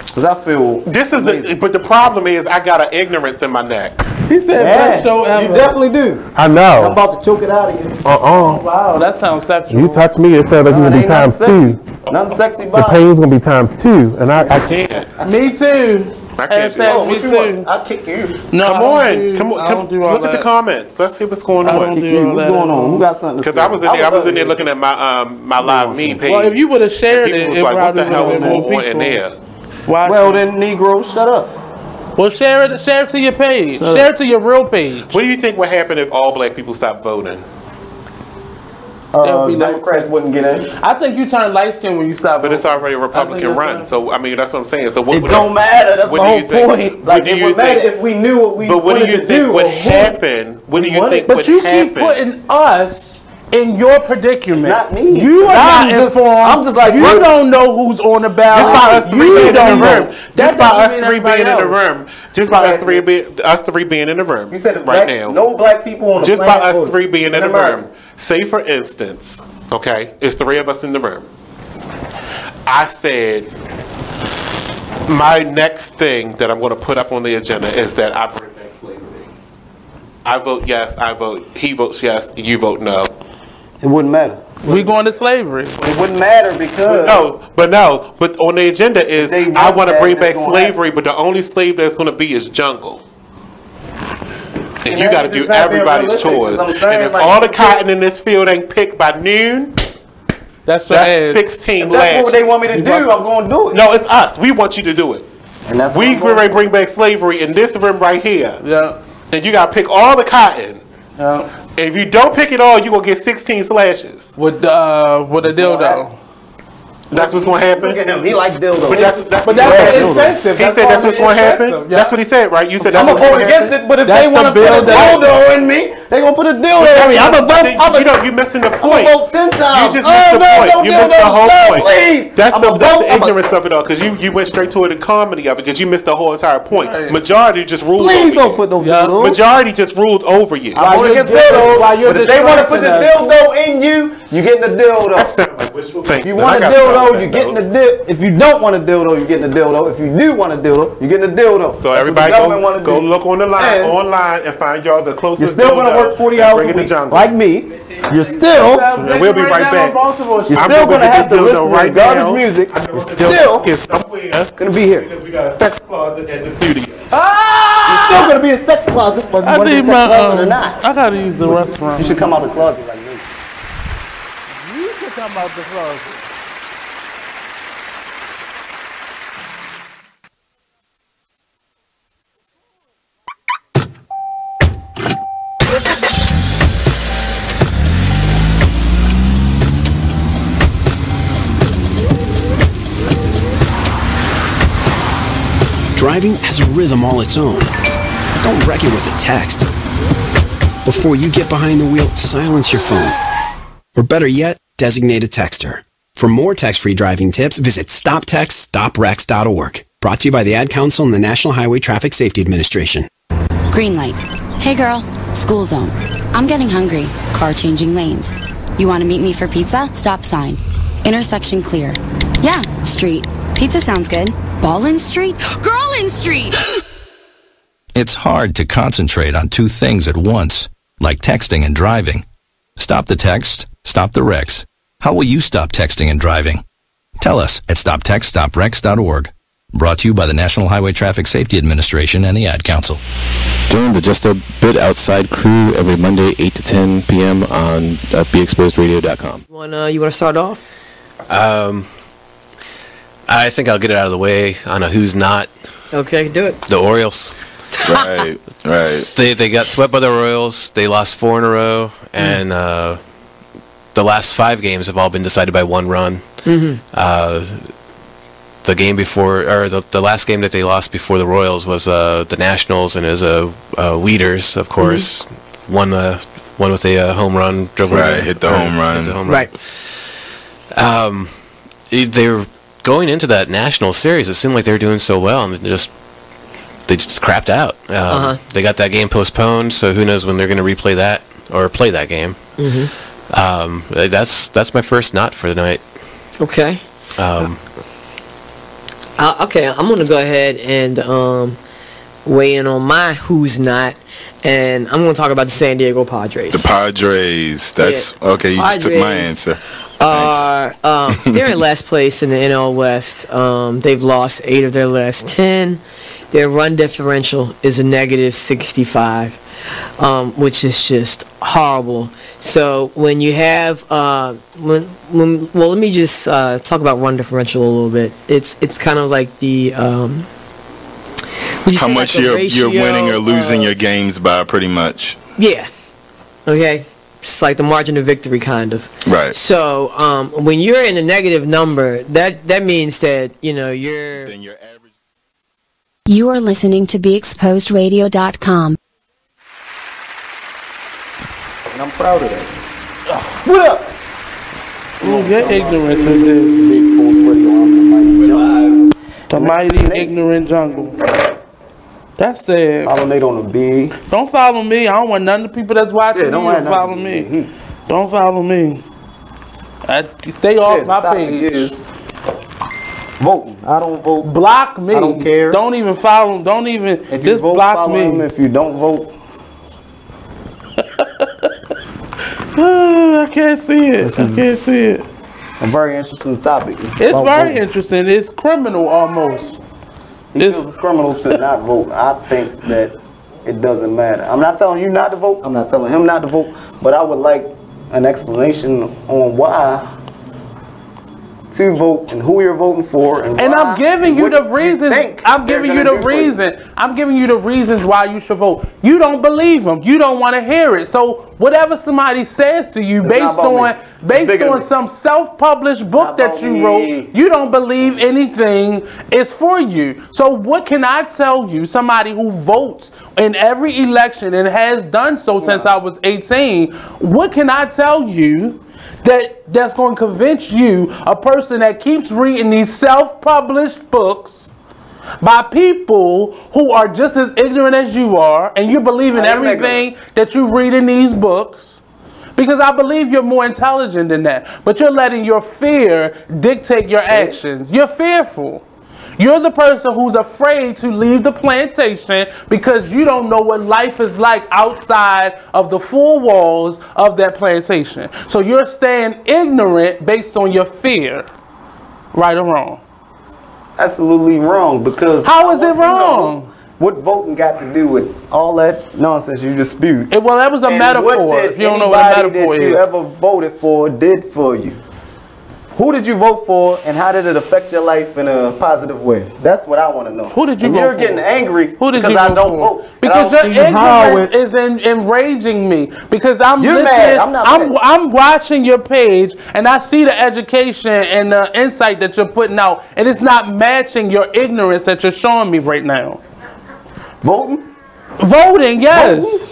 Because I feel. This is but the problem is I got an ignorance in my neck. He said, you definitely do. I know. I'm about to choke it out of you. Wow, that sounds sexual. You touch me, it sounds like you're going to be times 2. Nothing sexy The about it. pain's going to be times 2, and I can't. Me too. I can't do Oh, it. what you want? I'll kick you. No, Come on. Look at the comments. Let's see what's going on. What's going on? Who got something to say? Because I was in there looking at my live me page. Well, if you would have shared it, it like, what the hell is going on in there? Why? Well, then, Negro, shut up. Well, share it to your page. Share it to your real page. What do you think would happen if all black people stopped voting? Democrats wouldn't get in. I think you turn light skin when you stop. But it's already a Republican run, so I mean that's what I'm saying. So what? It don't matter. That's the whole point. Like it would matter if we knew what we wanted to do. But what do you think would happen? What do you think would happen? But you keep putting us in your predicament. It's not me. You are not informed. I'm just like you don't know who's on the ballot. Just by us three being in the room. Just by us three being in the room. Just by us three being in the room. You said right now. No black people on the just planet. Just by us three being in the room. Say for instance, okay, it's three of us in the room. I said my next thing that I'm going to put up on the agenda is that I bring back slavery. I vote yes. I vote. He votes yes. You vote no. It wouldn't matter. We going to slavery. It wouldn't matter because but on the agenda is I want to bring back slavery, but the only slave that's going to be is jungle. And you got to do everybody's chores. And if all the cotton in this field ain't picked by noon, that's 16 lashes. That's what they want me to do. I'm going to do it. No, it's us. We want you to do it. And that's we going to bring back slavery in this room right here. Yeah. And you got to pick all the cotton. Yeah. And if you don't pick it all, you're going to get 16 slashes. With a dildo. That's what's going to happen? Look at him. He like dildo. But that's insensitive. He said that's what's going to happen? Yeah. That's what he said, right? You said that's what's going to happen? I'm going to vote against it, but if they want to put a dildo in me, they going to put a dildo in me. I'm going to vote. You're missing the point. I'm going to vote 10 times. You just missed the point. You missed the whole point. Please. That's the ignorance of it all, because you went straight to the comedy of it, because you missed the whole entire point. Majority just ruled over you. Please don't put no dildo. Majority just ruled over you. I'm going against dildo, but if they want to put the dildo in you, you're getting the dildo. That sounds like wishful thinking. If you want a dildo, you're getting the dildo. If you don't want a dildo, you're getting a dildo. If you do want a dildo, you're getting a dildo. So everybody go look on the line online and find y'all the closest. You're still going to work 40 hours a week, like me. You're still. We'll be right back. You're still going to have to listen to garbage music. You're still going to be here. Because we got a sex closet at the studio. You're still going to be in a sex closet, whether you want to be in a sex closet or not. I got to use the restroom. You should come out of the closet like me. You should come out the closet. Driving has a rhythm all its own. Don't wreck it with a text. Before you get behind the wheel, silence your phone. Or better yet, designate a texter. For more text-free driving tips, visit stoptextstoprex.org. Brought to you by the Ad Council and the National Highway Traffic Safety Administration. Green light. Hey girl, school zone. I'm getting hungry. Car changing lanes. You want to meet me for pizza? Stop sign. Intersection clear. Yeah, street. Pizza sounds good. Ballin Street? Girlin Street! It's hard to concentrate on two things at once, like texting and driving. Stop the text, stop the wrecks. How will you stop texting and driving? Tell us at stoptextstoprex.org. Brought to you by the National Highway Traffic Safety Administration and the Ad Council. Join the Just a Bit Outside crew every Monday, 8 to 10 p.m. on BeExposedRadio.com. You want to start off? I think I'll get it out of the way on a who's not. Okay, do it. The Orioles. Right. They got swept by the Royals. They lost 4 in a row, and the last 5 games have all been decided by 1 run. Mm-hmm. The game before, or the last game that they lost before the Royals was the Nationals, and it was Weeders, of course, won with a home run. Hit the home run. Right. They were going into that National Series. It seemed like they were doing so well, and they just crapped out. They got that game postponed, so who knows when they're going to replay that or play that game. Mm-hmm. That's my first not for the night. Okay. Okay, I'm going to go ahead and weigh in on my who's not, and I'm going to talk about the San Diego Padres. The Padres. That's okay. You just took my answer. They're in last place in the NL West. They've lost 8 of their last 10. Their run differential is a negative 65, which is just horrible. So when you have well, let me just talk about run differential a little bit. It's kind of like the how much you're winning or losing your games by, pretty much. Yeah. Okay. It's like the margin of victory, kind of. Right. So when you're in a negative number, that means that you're. Then your average. You are listening to BeExposedRadio.com. And I'm proud of that. What up? Ooh, your ignorance is this. The mighty ignorant jungle. That's it. Follow Nate on the big. Don't follow me. I don't want none of the people that's watching don't to follow me. Don't follow me. Stay off my page. Voting. I don't vote. Block me. I don't care. Don't even follow. Don't even. If just you vote, block follow me. him. If you don't vote, I can't see it. I can't see it. A very interesting topic. It's very interesting. It's criminal almost. He feels it's criminal to not vote. I think that it doesn't matter. I'm not telling you not to vote. I'm not telling him not to vote. But I would like an explanation on why to vote and who you're voting for. And I'm giving you the reasons. I'm giving you the reason. I'm giving you the reasons why you should vote. You don't believe them. You don't want to hear it. So whatever somebody says to you, based on some self-published book that you wrote, you don't believe anything is for you. So what can I tell you, somebody who votes in every election and has done so since I was 18, what can I tell you that's going to convince you, a person that keeps reading these self-published books by people who are just as ignorant as you are, and you believe in everything that you read in these books? Because I believe you're more intelligent than that, but you're letting your fear dictate your actions. You're fearful. You're the person who's afraid to leave the plantation because you don't know what life is like outside of the four walls of that plantation. So you're staying ignorant based on your fear. Right or wrong? Absolutely wrong, because how is it wrong? What voting got to do with all that nonsense you just spewed? Well, that was a metaphor. What did if you don't know what a metaphor that you ever voted for did for you? Who did you vote for, and how did it affect your life in a positive way? That's what I want to know. Who did you vote for? You're getting angry because I don't vote. Because your ignorance is enraging me. Because I'm listening. Mad. I'm not mad. I'm watching your page, and I see the education and the insight that you're putting out, and it's not matching your ignorance that you're showing me right now. Voting? Voting, yes.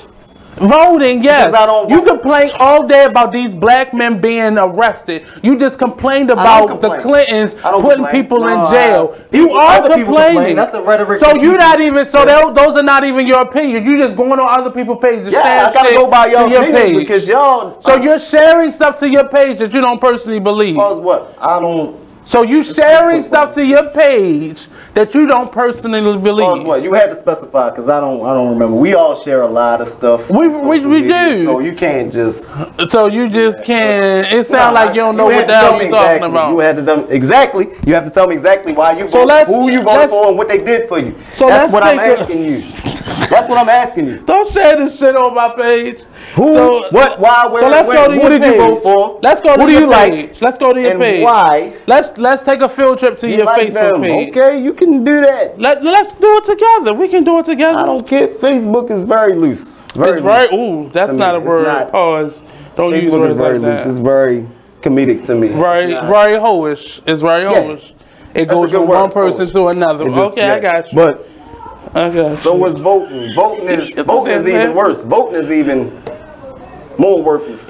Voting, yes. You vote. complain all day about these black men being arrested. You just complained about the Clintons putting people in jail. You are complaining. That's a rhetoric. So you're not even. So those are not even your opinion. You just going on other people's pages. Yeah, I gotta go by your opinion because y'all. So you're sharing stuff to your page that you don't personally believe. Cause what? I don't. So you sharing stuff to your page that you don't personally believe. Cause what? You had to specify, because I don't remember. We all share a lot of stuff. We do. So you can't just. So you just can't. It sounds like you don't know what the hell you're talking about. You had to tell me exactly. You have to tell me exactly why you voted, who you voted for, and what they did for you. So that's what I'm asking you. That's what I'm asking you. Don't share this shit on my page. Who, what, why, where, when? Who did you vote for? Let's go to your page. Let's go to your page. And why? Let's take a field trip to your Facebook page. Okay, you can do that. Let's do it together. We can do it together. I don't care. Facebook is very loose. Ooh, that's not a word. Pause. Don't use words like that. It's very comedic to me. Very hoish. It's very hoish. It goes from one person to another. Okay, I got you. But so was voting. Voting is even worse. Voting is even more worthless.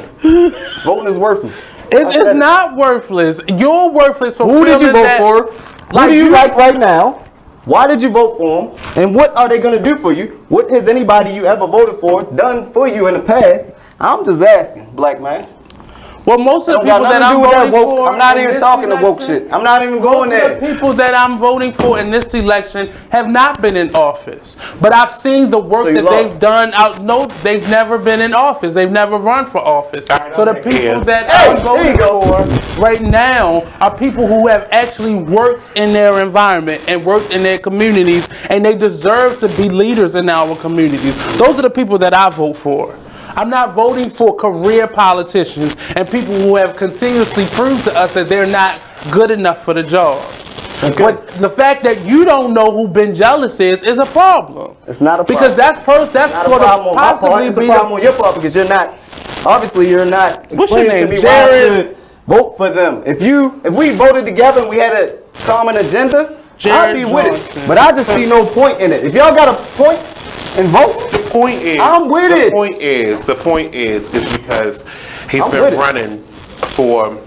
Voting is worthless. It's not worthless. You're worthless for who did you vote for? Who do you like right now? Why did you vote for them? And what are they going to do for you? What has anybody you ever voted for done for you in the past? I'm just asking, black man. Well, most of the people that I'm voting for, I'm not even talking the woke shit. I'm not even going there. Most of the people that I'm voting for in this election have not been in office, but I've seen the work that they've done. No, they've never been in office. They've never run for office. So the people that I'm voting for right now are people who have actually worked in their environment and worked in their communities, and they deserve to be leaders in our communities. Those are the people that I vote for. I'm not voting for career politicians and people who have continuously proved to us that they're not good enough for the job. Okay. But the fact that you don't know who Ben Jealous is a problem. It's not a problem. Because that's going to possibly be a problem on your part because you're not Obviously, you're not What's your explaining to name, me why I Jared? should vote for them. If we voted together and we had a common agenda, I'd be with it. But I just see no point in it. If y'all got a point and vote, the point is, I'm with it. The point is because he's been running for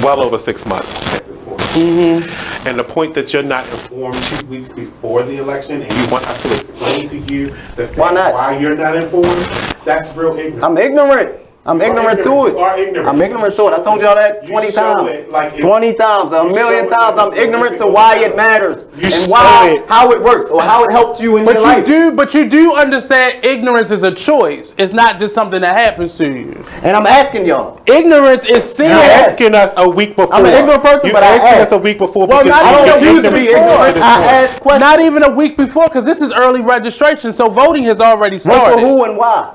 well over 6 months at this point. Mm-hmm. And the point that you're not informed 2 weeks before the election and you want us to explain to you the fact why you're not informed, that's real ignorant. I'm ignorant. I'm ignorant to it. You are ignorant. I'm ignorant to it. I told y'all that 20 times. 20 times, a million times. I'm ignorant to why it matters and how it works or how it helped you in your life. But you do understand ignorance is a choice. It's not just something that happens to you. And I'm asking y'all. Ignorance is sin. You're asking us a week before. I'm an ignorant person, but I asking us a week before. Well, because not I don't even choose to be ignorant. I ask questions. Not even a week before, because this is early registration, so voting has already started. Vote for who and why?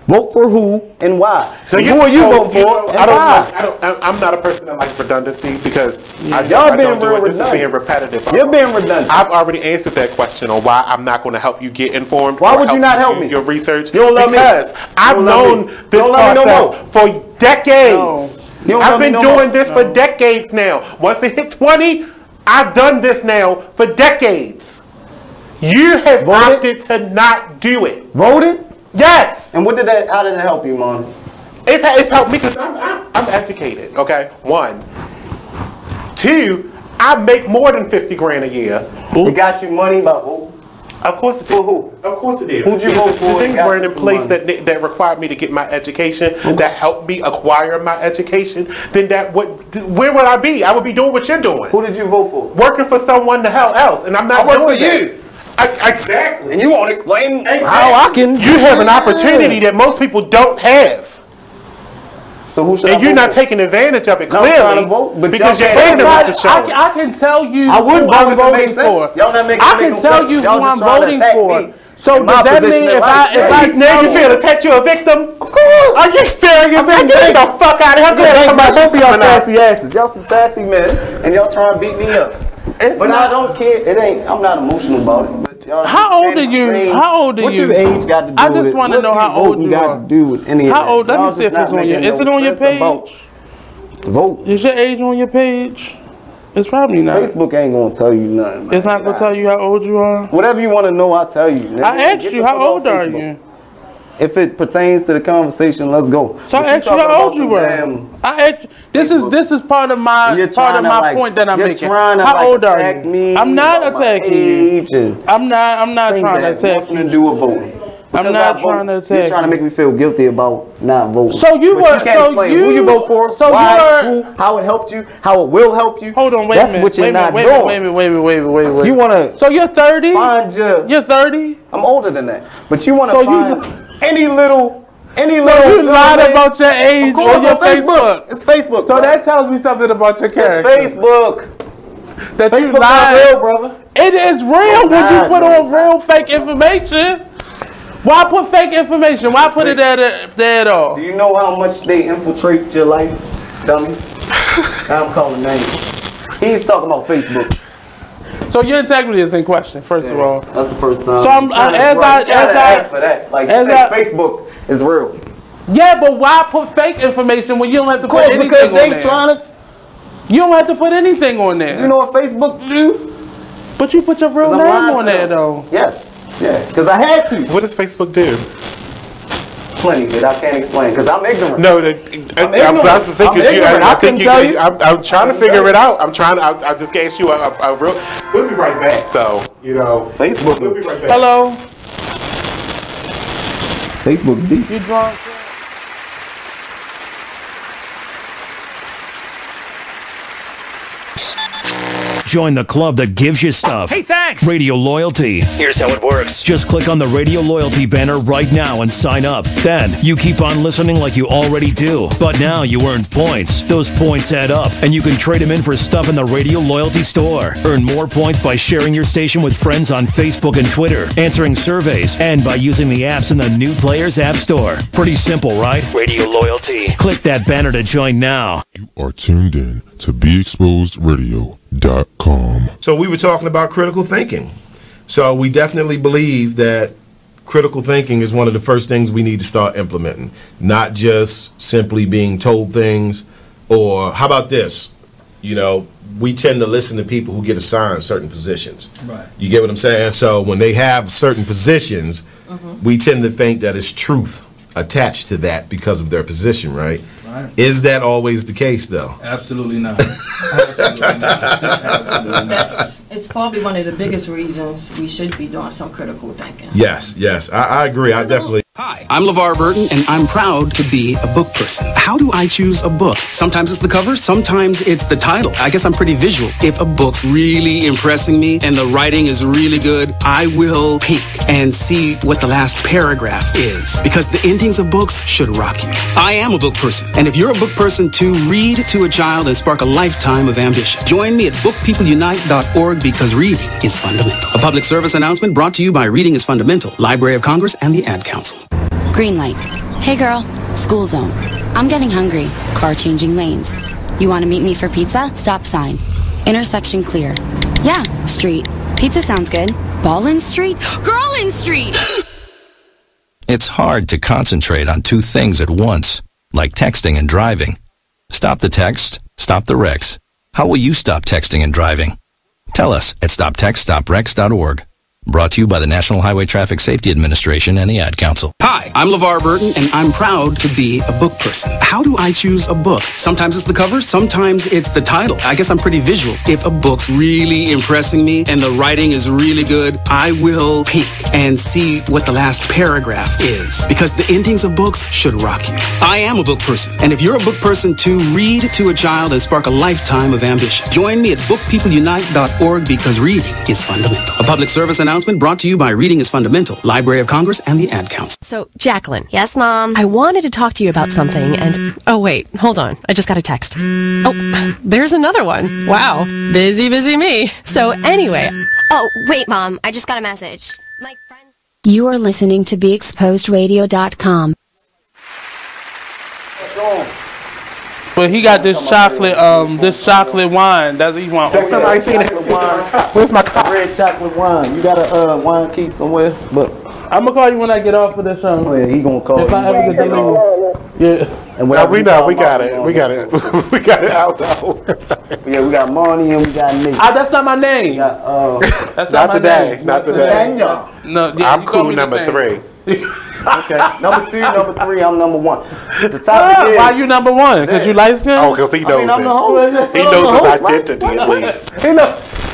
Vote for who and why. So who are you voting for? I'm not a person that likes redundancy because I don't do it. This is being repetitive. You're being redundant. I've already answered that question on why I'm not going to help you get informed. Why would you not help me? Your research. You don't love me. Because I've known this process for decades. I've been doing this for decades now. Once it hit 20, I've done this now for decades. You have opted to not do it. Voted? Yes. And how did it help you, Monny? It's helped me because I'm educated, okay? 1. 2, I make more than 50 grand a year. It got you money about who? Of course it did. For who? Of course it did. Who'd you vote for? The things weren't in place that required me to get my education, that helped me acquire my education, then where would I be? I would be doing what you're doing. Who did you vote for? Working for someone the hell else, and I'm not I doing work for that. you. Exactly. And you won't explain how I can. You have an opportunity that most people don't have. So who should and you're not taking advantage of it clearly because your ignorance is showing. I can tell you I would who I'm voting for. Y'all not making I can tell you who I'm voting for. So does that mean if I now you feel attack you a victim? Of course. Are you serious? Get the fuck out of here. Both of y'all sassy asses. Y'all some sassy men, and y'all trying to beat me up. But I don't care. It ain't. I'm not emotional about it. How old are you? How old are you? What do age got to do with it? I just want to know how old you got are. to do with any of that. How old? Let me see if it's on your. Is it on your page? Vote. Is your age on your page? It's probably not. Facebook ain't gonna tell you nothing. Man. It's not gonna tell you how old you are. Whatever you want to know, I'll tell you. I asked you how old are you. If it pertains to the conversation, let's go. So I asked you how old you were. I asked. This is part of my point that I'm making. How old are you? I'm not attacking you. I'm not trying to attack you. Nothing to do with voting. I'm not trying to attack. You're trying to make me feel guilty about not voting. So you were. You can't explain who you vote for, why, who, how it helped you, how it will help you. Hold on, wait a minute. That's what you're not doing. Wait. You wanna? So you're 30. You're 30. I'm older than that, but you wanna find any little. So you lied about your age on your Facebook. It's Facebook. So that tells me something about your character. It's Facebook. That Facebook you lied. Not real, brother. It is real when you put on real fake information. Why put fake information? Why put it there at all? Do you know how much they infiltrate your life, dummy? I'm calling names. He's talking about Facebook. So your integrity is in question, first of all. That's the first time. So I'm as I ask for that. Like Facebook is real. Yeah, but why put fake information when you don't have to put anything on there? Because they trying to. You don't have to put anything on there. Do you know what Facebook do? But you put your real name on there, though. Yes. Yeah. Because I had to. What does Facebook do? Plenty that I can't explain because I'm ignorant. No, I'm trying to figure it out. I just asked you a real. We'll be right back. So Facebook. We'll be right back. Hello. Facebook deep. You drunk? Join the club that gives you stuff. Hey, thanks! Radio Loyalty. Here's how it works. Just click on the Radio Loyalty banner right now and sign up. Then, you keep on listening like you already do. But now you earn points. Those points add up, and you can trade them in for stuff in the Radio Loyalty store. Earn more points by sharing your station with friends on Facebook and Twitter, answering surveys, and by using the apps in the New Players App Store. Pretty simple, right? Radio Loyalty. Click that banner to join now. You are tuned in to BeExposedRadio.com. So we were talking about critical thinking. So we definitely believe that critical thinking is one of the first things we need to start implementing, not just simply being told things. Or how about this? You know, we tend to listen to people who get assigned certain positions. Right. You get what I'm saying? So when they have certain positions, we tend to think that it's truth attached to that because of their position, right? Right. Is that always the case, though? Absolutely not. Absolutely not. Absolutely not. It's probably one of the biggest reasons we should be doing some critical thinking. Yes, yes, I agree. I definitely. Hi, I'm LeVar Burton, and I'm proud to be a book person. How do I choose a book? Sometimes it's the cover, sometimes it's the title. I guess I'm pretty visual. If a book's really impressing me and the writing is really good, I will peek and see what the last paragraph is, because the endings of books should rock you. I am a book person, and if you're a book person too, read to a child and spark a lifetime of ambition. Join me at bookpeopleunite.org, because reading is fundamental. A public service announcement brought to you by Reading is Fundamental, Library of Congress, and the Ad Council. Green light. Hey girl, school zone. I'm getting hungry. Car changing lanes. You want to meet me for pizza? Stop sign. Intersection clear. Yeah, street. Pizza sounds good. Ballin Street? Girlin Street! It's hard to concentrate on two things at once, like texting and driving. Stop the text, stop the wrecks. How will you stop texting and driving? Tell us at stoptextstopwrecks.org. Brought to you by the National Highway Traffic Safety Administration and the Ad Council. Hi, I'm LeVar Burton, and I'm proud to be a book person. How do I choose a book? Sometimes it's the cover, sometimes it's the title. I guess I'm pretty visual. If a book's really impressing me and the writing is really good, I will peek and see what the last paragraph is, because the endings of books should rock you. I am a book person, and if you're a book person too, read to a child and spark a lifetime of ambition. Join me at bookpeopleunite.org, because reading is fundamental. A public service announcement brought to you by Reading is Fundamental, Library of Congress, and the Ad Council. So, Jacqueline. Yes, Mom? I wanted to talk to you about something, and... Oh, wait. Hold on. I just got a text. Oh, there's another one. Wow. Busy, busy me. So, anyway... Oh, wait, Mom. I just got a message. My friend... You are listening to BeExposedRadio.com. But he got this chocolate wine. That's what he want. Take somebody seen it. Where's my red chocolate wine? You got a wine key somewhere? But I'm gonna call you when I get off of this show. Oh yeah, he gonna call if you. I ever get yeah. And no, we know, we got it. We got it. We got it out though. Yeah, we got Monny and we got Nick. That's not my name. That's not my today. name. Not today. No, yeah, I'm cool number 3. Okay, number 2, number 3, I'm number 1. The topic is, why you number 1? Because you light skin? Oh, because he knows I'm the host. He knows his identity at least.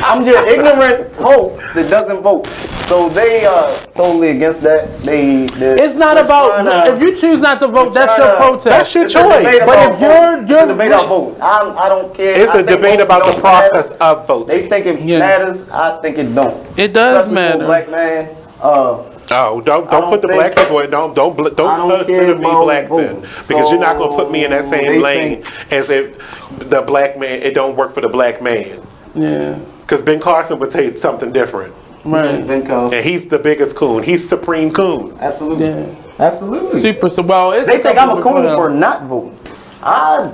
I'm your ignorant host that doesn't vote. So they totally against that. It's not about if you choose not to vote. That's your protest. That's your choice. But if you're debate about vote, I don't care. It's a debate about the process of voting. They think it matters. I think it don't. It does matter. matter. Black man. Oh, don't put the black people in. Don't consider me black then, because you're not gonna put me in that same lane as if the black man. It don't work for the black man. Yeah. Because Ben Carson would say something different. Right. Ben Carson. And he's the biggest coon. He's supreme coon. Absolutely. Yeah. Absolutely. Super. So well, they think I'm a coon for not voting. I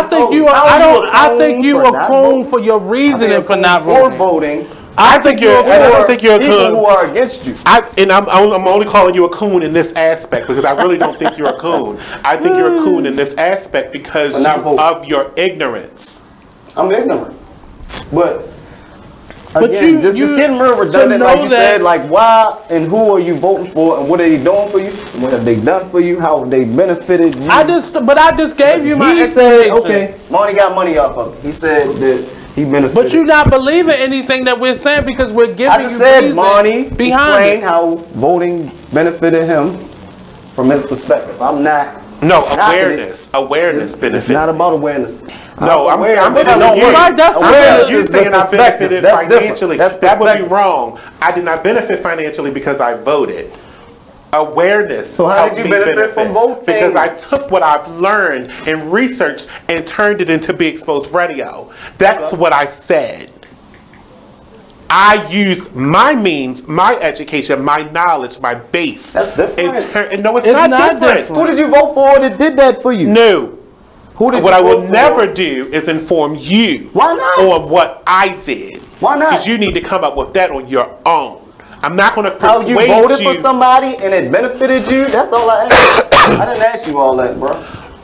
think you are. I think you a coon for your reasoning for not voting. I don't think you're a people coon. Who are against you. I'm only calling you a coon in this aspect because I really don't think you're a coon. I think you're a coon in this aspect because of your ignorance. I'm ignorant, but again, just getting more redundant, like you said, like why and who are you voting for, and what are they doing for you, and what have they done for you, how have they benefited you? I just gave you my explanation. He said, okay, Monty got money off of it. He said that he benefited. But you not believing anything that we're saying because we're giving you said Monty behind explain how voting benefited him from his perspective. I'm not. No, awareness benefit. It's not about awareness. No, I'm telling you. You saying I benefited financially. That would be wrong. I did not benefit financially because I voted. Awareness. So how did you benefit from voting? Because I took what I've learned and researched and turned it into Be Exposed Radio. That's what I said. I used my means, my education, my knowledge, my base. That's different. No, it's not different. Who did you vote for that did that for you? No. What I will never for? do is inform you Why not? on what I did. Why not? Because you need to come up with that on your own. I'm not going to How persuade you voted for somebody and it benefited you? That's all I asked. I didn't ask you all that, bro.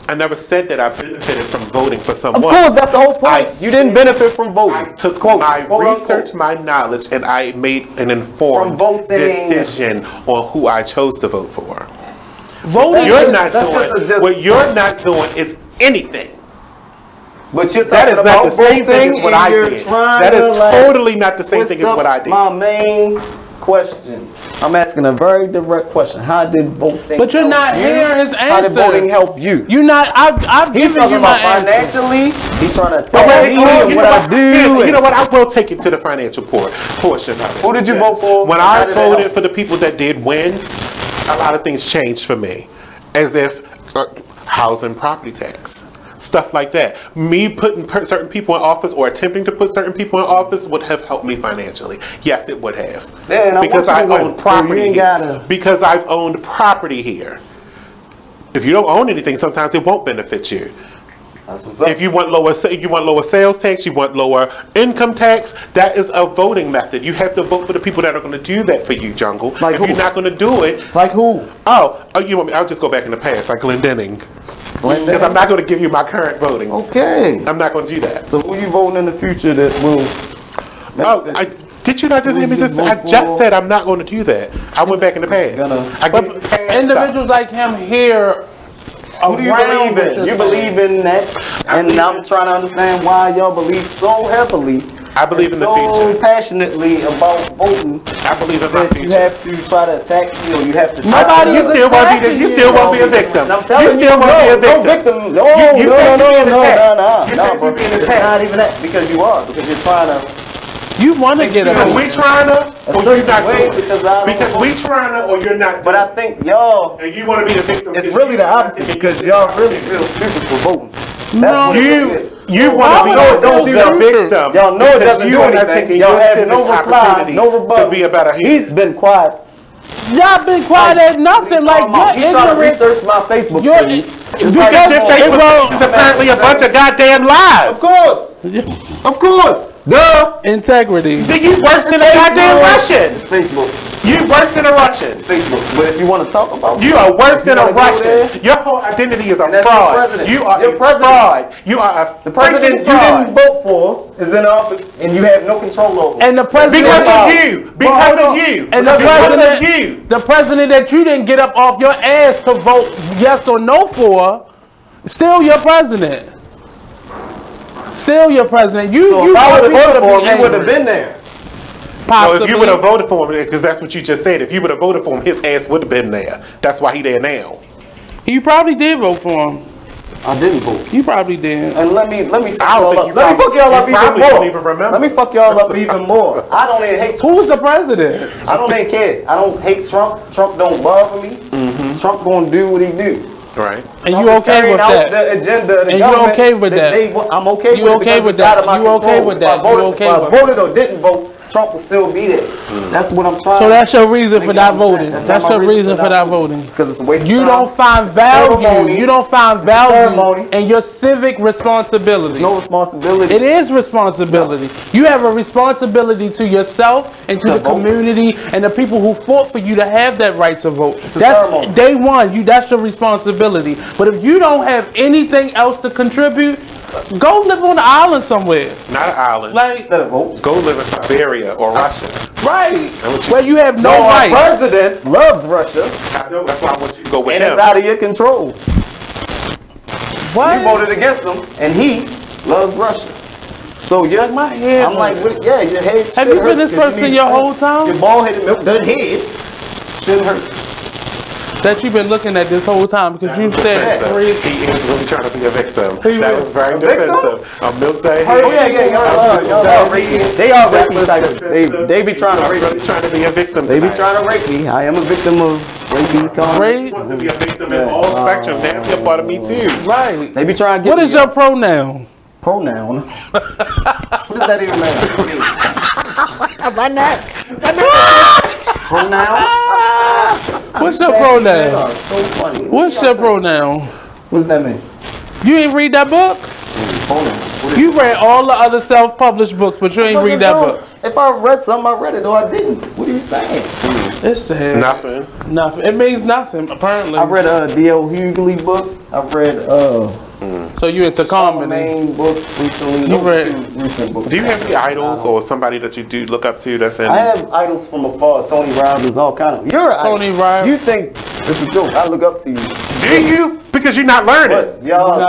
I never said that I benefited from voting for someone. Of course, that's the whole point. You didn't benefit from voting. I took my research, my knowledge, and I made an informed decision on who I chose to vote for. Voting. What you're not doing is anything. But you're that is talking not about the same thing voting as what I and did. you're trying That is to, like, totally not the same thing as twist what I up did. My main question. I'm asking a very direct question. How did voting But you're not hearing his How did answer. voting help you? You're not. I've He's given talking you my about answer. financially. He's trying to tell me what I do. You know what? I will take it to the financial portion of it. Who did you vote for? When How I did it voted help? for the people that did win, a lot of things changed for me. As if housing property tax. Stuff like that. Me putting certain people in office or attempting to put certain people in office would have helped me financially. Yes, it would have. Yeah, because I own property so here. Because I've owned property here. If you don't own anything, sometimes it won't benefit you. That's what's up. If you want lower sales tax, you want lower income tax, that is a voting method. You have to vote for the people that are going to do that for you, Jungle. Like if who? you're not going to do it, like who? Oh, you want me? I'll just go back in the past, like Glendenning. Because I'm not going to give you my current voting. Okay. I'm not going to do that. So who you voting in the future that will? Did you not just hear me I just said I'm not going to do that. I went back in the past. But individuals like him here. Who do you believe in? You believe in that, and I'm trying to understand why y'all believe so heavily. I believe in the so future. Passionately about voting. I believe in my that future. You have to try to attack me, or you have to. You still won't be a victim. I'm telling you, no victim. No, bro. It's not even that because you are because you're trying to. You want to get a vote. We trying to, or you're not way, doing because we trying to, or you're not. But I think y'all. And you want to be the victim. It's really the opposite because y'all really feel stupid for voting. No, you want to be the victim. Y'all know it doesn't do anything. Y'all have no reply, no rebuttal. To be a better He's been quiet. Y'all been quiet at nothing. Like He's trying to research my Facebook page. You can just say it's apparently a bunch of goddamn lies. Of course. Of course. Duh. Integrity. You worse than a goddamn Russian. It's Facebook. You worse than a Russian. It's Facebook. But if you want to talk about you are worse than a Russian. Your whole identity is a fraud. You are a fraud. You are a the president you didn't vote for is in office and you have no control over. And the president because of you. Because of you. And the president that you didn't get up off your ass to vote yes or no for, still your president. Still your president. So if I would have voted for him, he would have been there. No, if you would have voted for him, because that's what you just said. If you would have voted for him, his ass would have been there. That's why he there now. You probably did vote for him. I didn't vote. You probably did. And let me fuck y'all up. Let me fuck y'all up even more. Let me fuck y'all up even more. I don't even hate Trump. Who's the president? I don't even care. I don't hate Trump. Trump don't bother me. Trump gonna do what he do. Right. And you okay with that? The agenda of the and government. You okay with that? I'm okay you with okay it with because it's out that? of my You control. okay with that? If I voted or didn't vote, Trump will still be there. That's what I'm trying. So that's your reason for not voting. That's your reason for not voting. Because it's a waste of time. You don't find value. You don't find value in your civic responsibility. No responsibility. It is responsibility. No. You have a responsibility to yourself and to the community and the people who fought for you to have that right to vote. That's day one. That's your responsibility. But if you don't have anything else to contribute, go live on an island somewhere. Not an island. Like go live in Siberia or Russia. Right. Where you have no rights. Our president loves Russia. I know. That's why I want you to go with him. And it's out of your control. What? You voted against him, and he loves Russia. So you're like my head. I'm like, yeah, your head. Have you been this person your whole time? Your bald headed milk dud head shouldn't hurt. That you've been looking at this whole time because you said he is really trying to be a victim. That was very defensive. A milk day. Oh yeah, y'all are raping. They are raping type. They be trying to rape. Really trying to be a victim. They be trying to rape me. I am a victim of raping. Rape. To be a victim in all spectrum. Damn, you're part of me too. Right. They be trying to get. What is your pronoun? Pronoun. What does that even matter? My neck. Pronoun. What's your pronoun? So funny. What's your pronoun? What does that mean? You ain't read that book? Pronoun. You read all the other self-published books, but you ain't read that book. If I read something, I read it, or I didn't. What are you saying? It's sad. Nothing. Nothing. It means nothing, apparently. I read a D.L. Hughley book. I read So you into comedy? Main book recently. You read recent books. Do you have any idols or somebody that you do look up to that's in? I have idols from afar. Tony Robbins, all kind of. You're an Tony idol. Robbins. You think this is a joke? I look up to you. Do you? Because you're not learning. Y'all,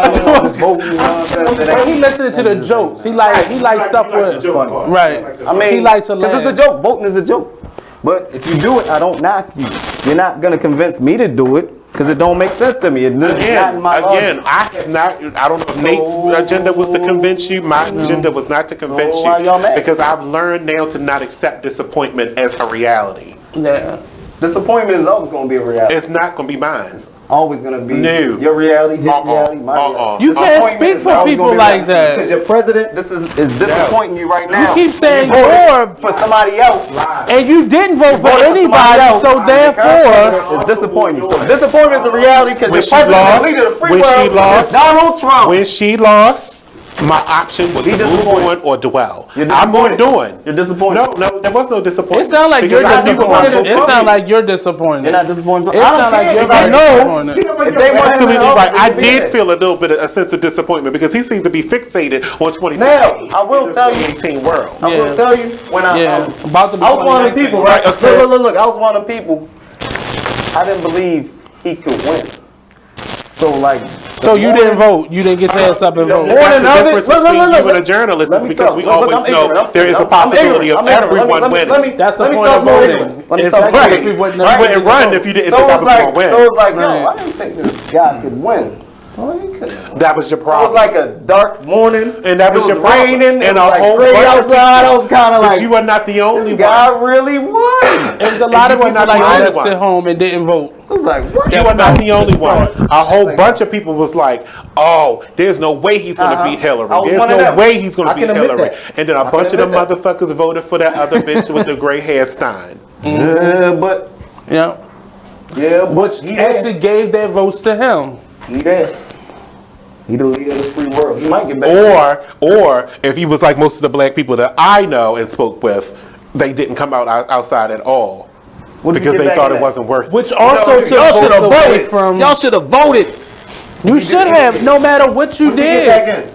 he listening to the jokes. He like stuff with right. I mean, he likes to laugh. Because it's a joke. Voting is a joke. But if you do it, I don't knock you. You're not gonna convince me to do it because it don't make sense to me. It's not in my logic. I have not. I don't know if Nate's agenda was to convince you. My agenda was not to convince why you y'all mad? because I've learned now to not accept disappointment as a reality. Yeah. Disappointment is always gonna be a reality. It's not gonna be mine. Always gonna be No. your reality, his reality, my reality. You can't speak for people like that. Because your president, this is disappointing you right now. You keep saying you voted for somebody else, and you didn't vote for anybody, so therefore it's disappointing you. So disappointment is a reality because your When she president, lost, the leader of the free when world, she lost, Donald Trump. When she lost, my option was to move on or dwell. I'm on doing. You're disappointed. No, there was no disappointment. it sounds like you're disappointed. It sounds like you're disappointed. You're not disappointed. It sounds like you're disappointed. If they want Absolutely right. I did feel a little bit of a sense of disappointment because he seems to be fixated on 2016. Now, I will tell you, 2018 world. I will tell you when I was about one of the people, right? Okay. Look, I was one of the people. I didn't believe he could win. So like. So you didn't vote. You didn't get your ass up and vote. The difference between you and a journalist is because we always know there is a possibility of everyone winning. That's the point of voting. Let me talk Right. You wouldn't run if you didn't think I was going to win. So it's like, yo, I didn't think this guy could win. That was your So it problem. was like a dark morning, and that was your problem. raining, And it was a whole like bunch gray of people. outside. I was kind of But like, you were not the only this guy really won. There's a lot of You were people not like the that only that one. sit home and didn't vote. I was like, what? You are not the only one. A whole bunch of people was like, oh, there's no way he's going to beat Hillary. I was There's one of no them. way he's going I to beat can admit Hillary. that. And then a bunch of them motherfuckers voted for that other bitch with the gray hair Stein. Yeah, but Which actually gave their votes to him. He did. He the leader of the free world. He might get back. Or if he was like most of the black people that I know and spoke with, they didn't come out outside at all because they thought it wasn't worth it. Which also took y'all should have votes away voted. from. Y'all should have voted. You should have, no matter what you Get back did. in.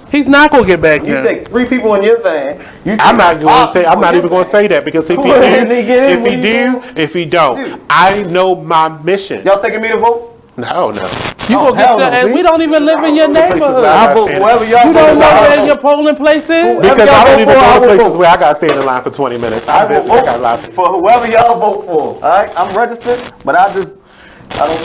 He's not gonna get back You in. take 3 people in your van. I'm not going to say. I'm not even going to say that because if he Well, then they get in, do, what do you if he don't, I know my mission. Y'all taking me to vote? No. You gonna get your, and we don't even live in your neighborhood. I vote whoever y'all You don't know where your polling place is? Because I don't even go to places vote. where I got to stand in line for 20 minutes. I I'm will busy. I got a lot vote of for whoever y'all vote for. All right, I'm registered, but I don't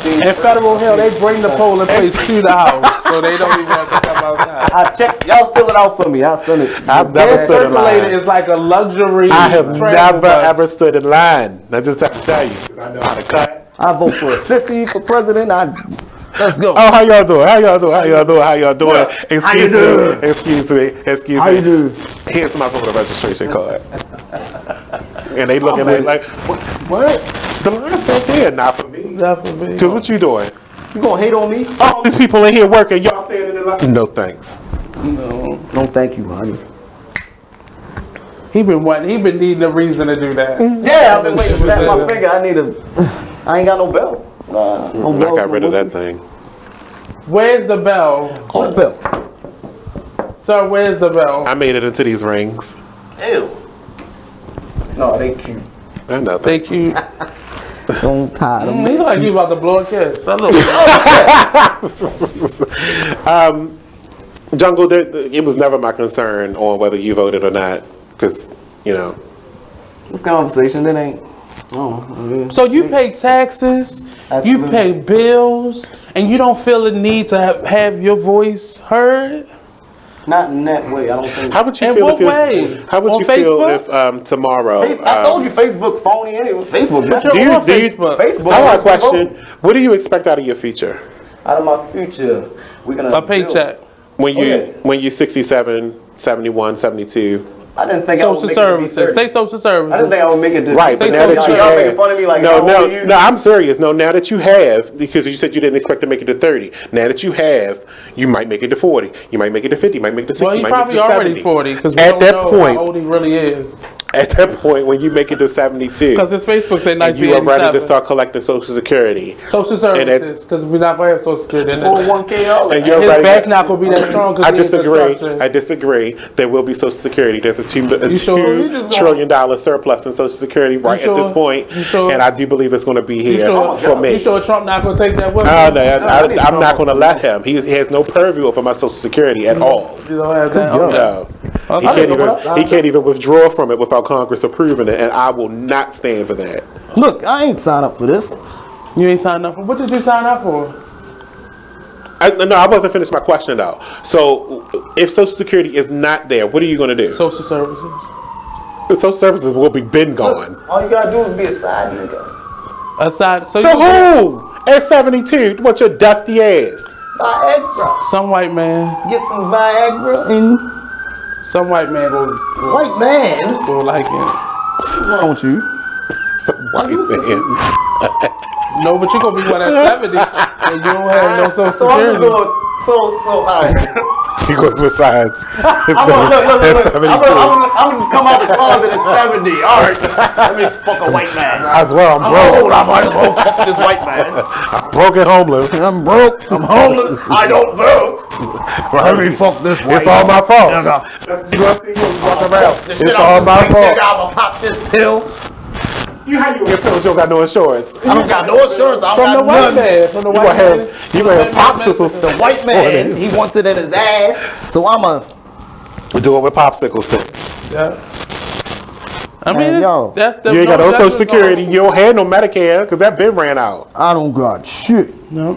see. In Federal Hill, they bring the polling place to the house, so they don't even have to come outside. I check. Y'all fill it out for me. I'll send it. I've never Their stood in circulator line. is like a luxury. I have travel never bus. ever stood in line. I just have to tell you. I know how to cut. I vote for a sissy for president. Let's go. Oh, how y'all doing? How y'all doing? How you doing? Excuse me. How you doing? Here's my voter registration card. And they looking at it like, what? The line's right there. Not for me. Not for me. Because what you doing? You gonna hate on me? All these people in here working. Y'all standing in line. No thanks. No. No, thank you, honey. He been needing a reason to do that. Yeah, I've been waiting to snap my finger. I ain't got no bell. No I bell, got rid of no that thing. Where's the bell? whistle. Bell. Sir, where's the bell? I made it into these rings. Ew. No, they cute. I know. They cute. Don't tie them. He's like you about to blow a kiss. Jungle, it was never my concern on whether you voted or not, because, you know. This conversation, it ain't. Oh, So you pay taxes, you pay bills, and you don't feel the need to have your voice heard? Not in that way. I don't think. How would you In feel what if you, way? How would On you feel Facebook? if tomorrow? I told you Facebook phony anyway. Facebook. But Do you're you, on do you, Facebook. Facebook. I have a question. What do you expect out of your future? Out of my future, we're gonna A paycheck. When you're 67, 71, 72, I didn't think social services. Say social services. I didn't think I would make it. Right, but now that you y'all have, making fun of me like, no, I'm serious. No, now that you have, because you said you didn't expect to make it to 30. Now that you have, you might make it to 40. You might make it to 50. You might make it to 60. Well, he you might make probably it to 70. already 40 because we At don't that know point, how old he really is. At that point, when you make it to 72, because his Facebook said 1987, and you are ready to start collecting Social Security, social services, because we're not going to have Social Security. 401k, and you're his ready. back not going to be that strong. I disagree. I disagree. There will be Social Security. There's a $2 trillion surplus in Social Security right at this point, and I do believe it's going to be here for me. You sure Trump not going to take that with him? I'm not going to let him. He has no purview over my Social Security at all. You don't have that. No. He can't even withdraw from it without Congress approving it, and I will not stand for that. Look, I ain't signed up for this. You ain't signed up for? What did you sign up for? No, I wasn't finished my question though. So, if Social Security is not there, what are you going to do? Social services. Social services will be been gone. All you gotta do is be a side nigga. A side? So to who? At 72, what's your dusty ass? Viagra. Some white man. Get some Viagra and some white man will white man will like it. What's wrong with you? Some white man. No, but you're gonna be one at 70 and you don't have no Social So I'm just Security. going. So all right. He goes with sides. I'm just come out the closet at 70. All right, let me fuck a white man. I swear I'm broke. Old, I might as well fuck this white man. I'm broke and homeless. I'm broke. I'm homeless. I don't vote. Let me fuck this white. It's all my fault. It's all my fault. I'ma pop this pill. You how you get pills? You don't got no insurance. I don't got no insurance. I don't got none. From the white man. You gonna have popsicles. The white man, he wants it in his ass. So I'ma do it with popsicles too. Yeah. I mean, that's you ain't got no Social Security. You don't have no Medicare because that been ran out. I don't got shit. No,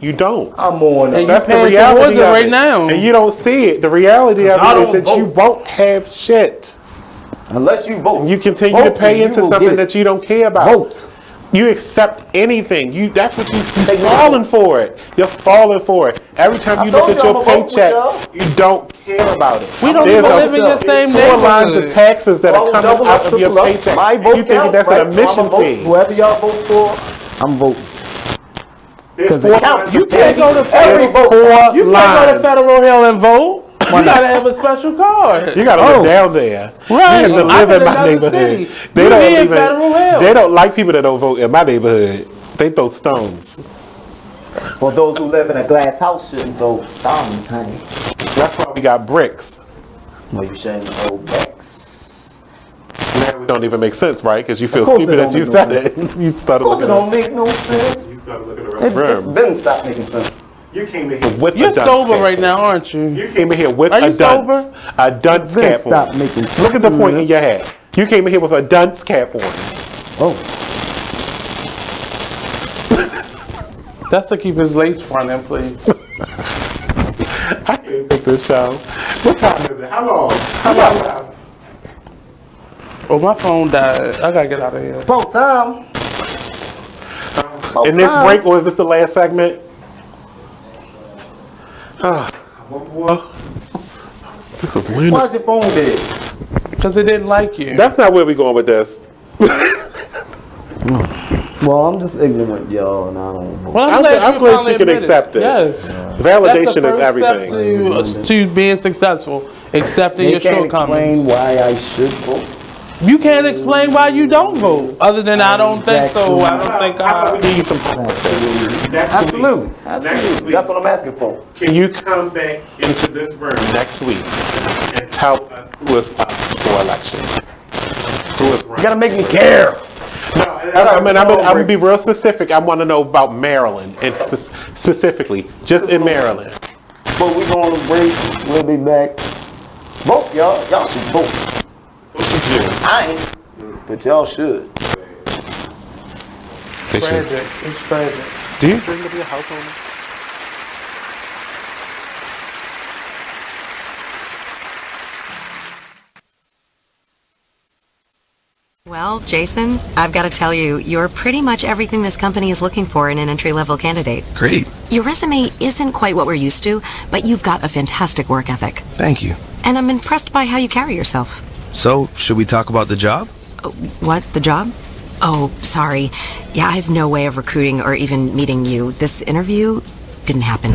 you don't. I'm on it. That's the reality of it right now. And you don't see it. The reality of it is that you won't have shit. Unless you vote. You continue to pay into something that you don't care about. Vote. You accept anything. That's what you're falling for it. You're falling for it. Every time you look at your paycheck, you don't care about it. We don't even live in the same neighborhood. 4 lines of taxes that are coming coming out of your paycheck. You think that's an admission fee. Whoever y'all vote for, I'm voting. Because you can't go to Federal Hill and vote. You gotta have a special card. You gotta live down there. Right. You have to live in my neighborhood. They don't like people that don't vote in my neighborhood. They throw stones. Well, those who live in a glass house shouldn't throw stones, honey. That's why we got bricks. Well, you shouldn't throw bricks. Now it don't even make sense, right? Because you feel stupid that you said it. You started looking. Of course, it don't looking make no sense. You started looking around the It's room. been stopped making sense. You came in here with You're a dunce sober cap. right now, aren't you? You came in here with Are a you dunce. sober? A dunce cap Stop on. making Look at the point in your head. You came in here with a dunce cap on. Oh. That's to keep his lace front in, please. I can't take this show. What time is it? How long? How long? Oh, my phone died. I gotta get out of here. About time. In this break, or is this the last segment? This is weird. Why's your phone dead? Because it didn't like you. That's not where we going with this. Well, I'm just ignorant, y'all, and I don't know. Well, I'm glad you can accept it. Yes. Validation is everything. That's the first step to being successful. Accepting your can't shortcomings. explain why I should vote. You can't explain why you don't vote. Other than I don't think so. I don't think I. Need some Absolutely. Absolutely. That's what I'm asking for. Can you come back into this room next week and tell us who is up for election? Who is running? You gotta make me care. No, I'm gonna be real specific. I want to know about Maryland and specifically just in Maryland. But we're going to break. We'll be back. Vote, y'all. Y'all should vote. So should you. I ain't, but y'all should. They should. It's tragic. Do you dream to be a house owner? Well, Jason, I've got to tell you, you're pretty much everything this company is looking for in an entry-level candidate. Great. Your resume isn't quite what we're used to, but you've got a fantastic work ethic. Thank you. And I'm impressed by how you carry yourself. So, should we talk about the job? What? The job? Oh, sorry. Yeah, I have no way of recruiting or even meeting you. This interview didn't happen.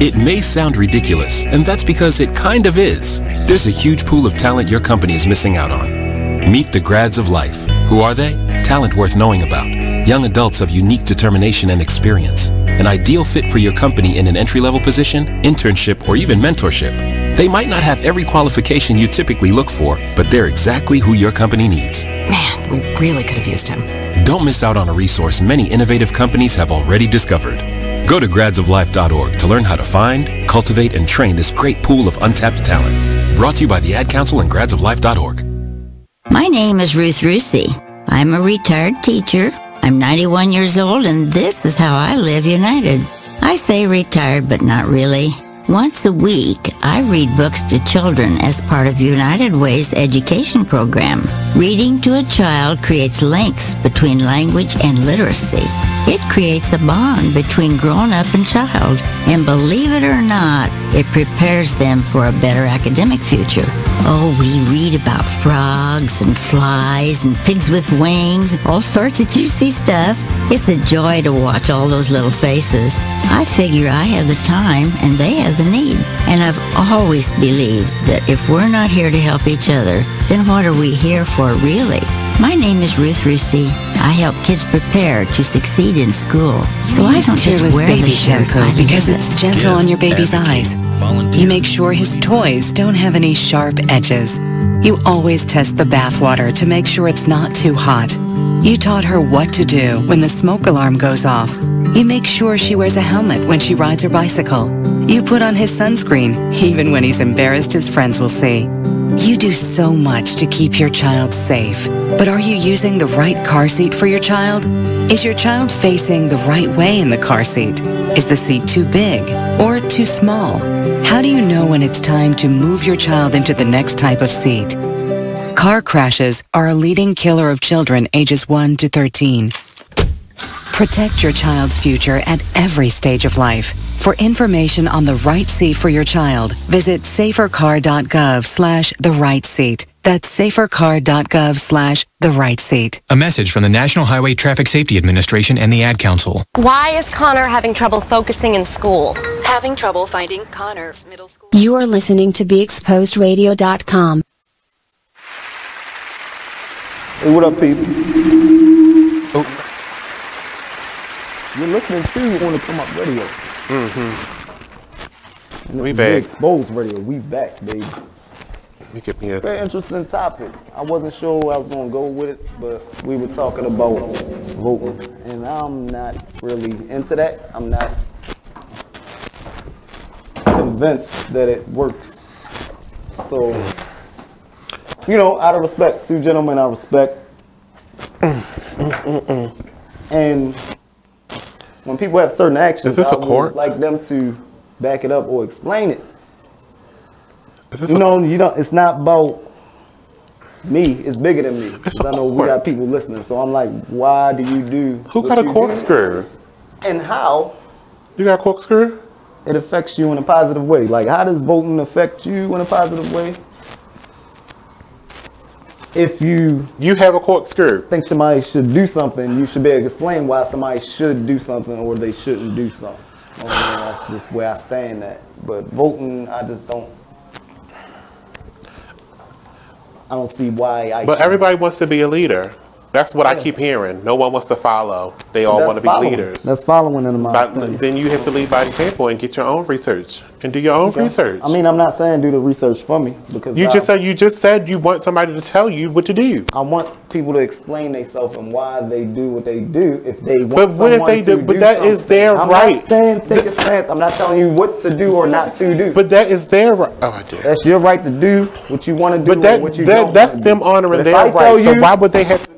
It may sound ridiculous, and that's because it kind of is. There's a huge pool of talent your company is missing out on. Meet the grads of life. Who are they? Talent worth knowing about. Young adults of unique determination and experience. An ideal fit for your company in an entry-level position, internship, or even mentorship. They might not have every qualification you typically look for, but they're exactly who your company needs. Man, we really could have used him. Don't miss out on a resource many innovative companies have already discovered. Go to gradsoflife.org to learn how to find, cultivate, and train this great pool of untapped talent. Brought to you by the Ad Council and gradsoflife.org. My name is Ruth Rusey. I'm a retired teacher. I'm 91 years old, and this is how I live United. I say retired, but not really. Once a week, I read books to children as part of United Way's education program. Reading to a child creates links between language and literacy. It creates a bond between grown-up and child. And believe it or not, it prepares them for a better academic future. Oh, we read about frogs and flies and pigs with wings, all sorts of juicy stuff. It's a joy to watch all those little faces. I figure I have the time and they have the need. And I've always believed that if we're not here to help each other, then what are we here for really? My name is Ruth Rusey. I help kids prepare to succeed in school. So I don't just wear baby the shirt, shampoo I because live it's it. gentle on your baby's eyes. You make sure his toys don't have any sharp edges. You always test the bathwater to make sure it's not too hot. You taught her what to do when the smoke alarm goes off. You make sure she wears a helmet when she rides her bicycle. You put on his sunscreen, even when he's embarrassed his friends will see. You do so much to keep your child safe. But are you using the right car seat for your child? Is your child facing the right way in the car seat? Is the seat too big or too small? How do you know when it's time to move your child into the next type of seat? Car crashes are a leading killer of children ages 1 to 13. Protect your child's future at every stage of life. For information on the right seat for your child, visit safercar.gov/the-right-seat. That's safercar.gov/the-right-seat. A message from the National Highway Traffic Safety Administration and the Ad Council. Why is Connor having trouble focusing in school? Having trouble finding Connor's middle school. You are listening to BeExposedRadio.com. Hey, what up, people? Oh. You're listening to On the Come Up Radio. We back. Exposed Radio. We back, baby. You get me a very interesting topic. I wasn't sure where I was going to go with it, but we were talking about voting, and I'm not really into that. I'm not convinced that it works. So, you know, out of respect, two gentlemen I respect, and when people have certain actions, I would like them to back it up or explain it. You know, it's not about me. It's bigger than me. Because I know we got people listening. So I'm like, why do you do? Who got a corkscrew? And how? You got a corkscrew? It affects you in a positive way. Like, how does voting affect you in a positive way? If you have a corkscrew, think somebody should do something, you should be able to explain why somebody should do something or they shouldn't do something. That's just where I stand at. But voting, I don't see why But everybody wants to be a leader. That's what I keep hearing. No one wants to follow. They all want to be leaders. That's following in my opinion. Then you have to lead by example and get your own research and do your own research. I mean, I'm not saying do the research for me because you just said you want somebody to tell you what to do. I want people to explain themselves and why they do what they do. If they want but what if they do? But that is their right. I'm not saying take a stance. I'm not telling you what to do or not to do. But that is their right. Oh, I did. That's your right to do what you want to do. But that's them honoring their right. So why would they have to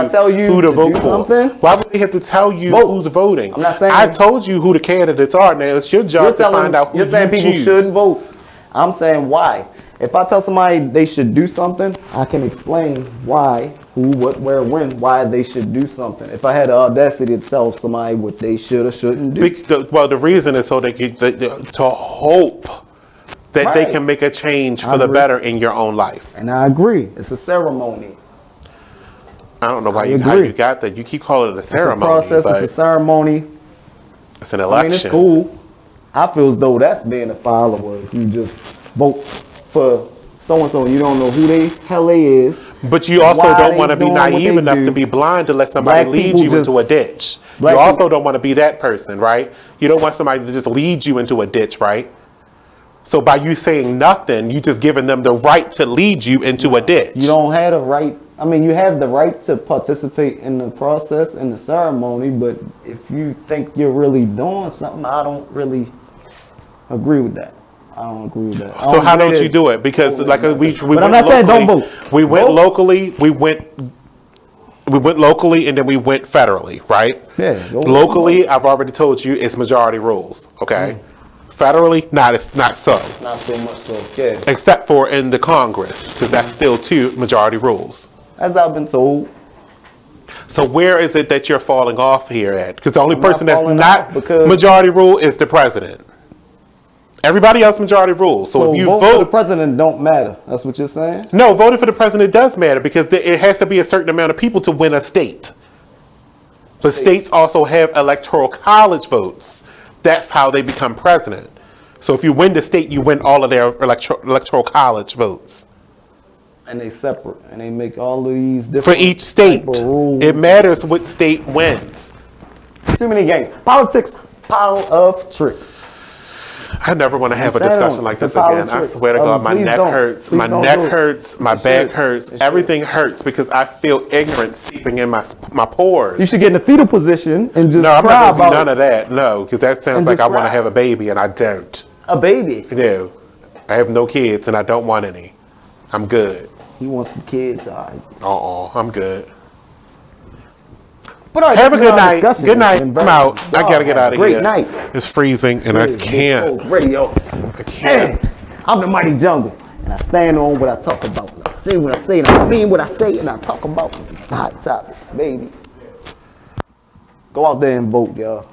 tell you who to vote for? Why would they have to tell you who's voting? I'm not saying I told you who the candidates are. Now it's your job to find out who you choose. You're saying people shouldn't vote. I'm saying why. If I tell somebody they should do something, I can explain why, who, what, where, when, why they should do something. If I had the audacity to tell somebody what they should or shouldn't do. Well, the reason is so they get to hope that they can make a change for the better in your own life. And I agree. It's a ceremony. I don't know why how you got that. You keep calling it a ceremony. It's a process. It's a ceremony. It's an election. I mean, it's cool. I feel as though that's being a follower. If you just vote for so-and-so and you don't know who the hell they is. But you also don't want to be naive enough to be blind to let somebody lead you into a ditch. You also don't want to be that person, right? You don't want somebody to just lead you into a ditch, right? So by you saying nothing, you just giving them the right to lead you into a ditch. You don't have the right. I mean, you have the right to participate in the process and the ceremony, but if you think you're really doing something, I don't really agree with that. I don't agree with that. So how don't you do it? Because like we but went I'm not saying don't vote. We went locally. We went locally, and then we went federally, right? Yeah. Locally, I've already told you it's majority rules. Okay. Federally, not so. Not so much so. Yeah. Except for in the Congress, because that's still two majority rules. As I've been told. So where is it that you're falling off here at? Because the only person that's not majority rule is the president. Everybody else majority rules. So if you vote for the president, don't matter. That's what you're saying? No, voting for the president does matter because it has to be a certain amount of people to win a state. But states also have electoral college votes. That's how they become president. So if you win the state, you win all of their electoral college votes. And they separate, and they make all of these different for each state. It matters what state wins. Too many games. Politics, power of tricks. I never want to have a discussion like this again. I swear to God, my neck hurts. My neck hurts. My back hurts. Everything hurts because I feel ignorance seeping in my pores. You should get in the fetal position and just no, I'm cry not going to do about none of that. No, because that sounds like I want to have a baby and I don't. A baby? No. I have no kids and I don't want any. I'm good. You want some kids? All right. I'm good. But have a good night. Good night. I'm out. I gotta get out of here. Great night. It's freezing and I can't. Radio. I can't. I'm the mighty jungle, and I stand on what I talk about. And I say what I say, and I mean what I say, and I talk about hot topics, baby. Go out there and vote, y'all.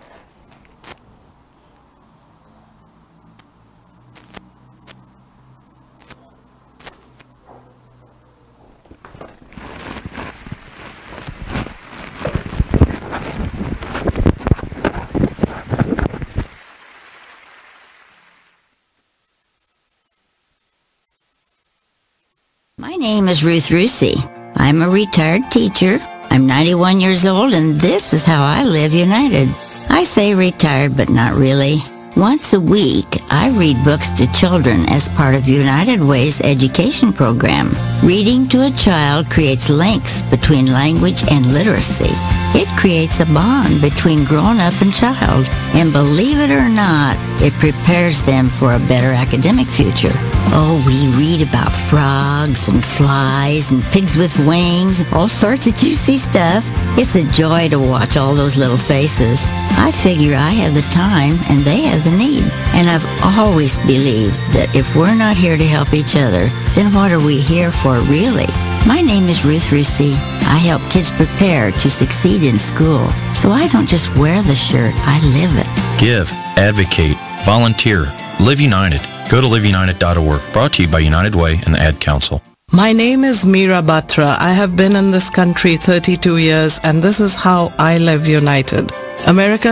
My name is Ruth Rusey. I'm a retired teacher. I'm 91 years old, and this is how I live united. I say retired, but not really. Once a week, I read books to children as part of United Way's education program. Reading to a child creates links between language and literacy. It creates a bond between grown-up and child. And believe it or not, it prepares them for a better academic future. Oh, we read about frogs and flies and pigs with wings, all sorts of juicy stuff. It's a joy to watch all those little faces. I figure I have the time and they have the need. And I've always believed that if we're not here to help each other, then what are we here for really? My name is Ruth Rusey. I help kids prepare to succeed in school. So I don't just wear the shirt, I live it. Give, advocate, volunteer, live united. Go to liveunited.org. Brought to you by United Way and the Ad Council. My name is Meera Batra. I have been in this country 32 years, and this is how I live united. America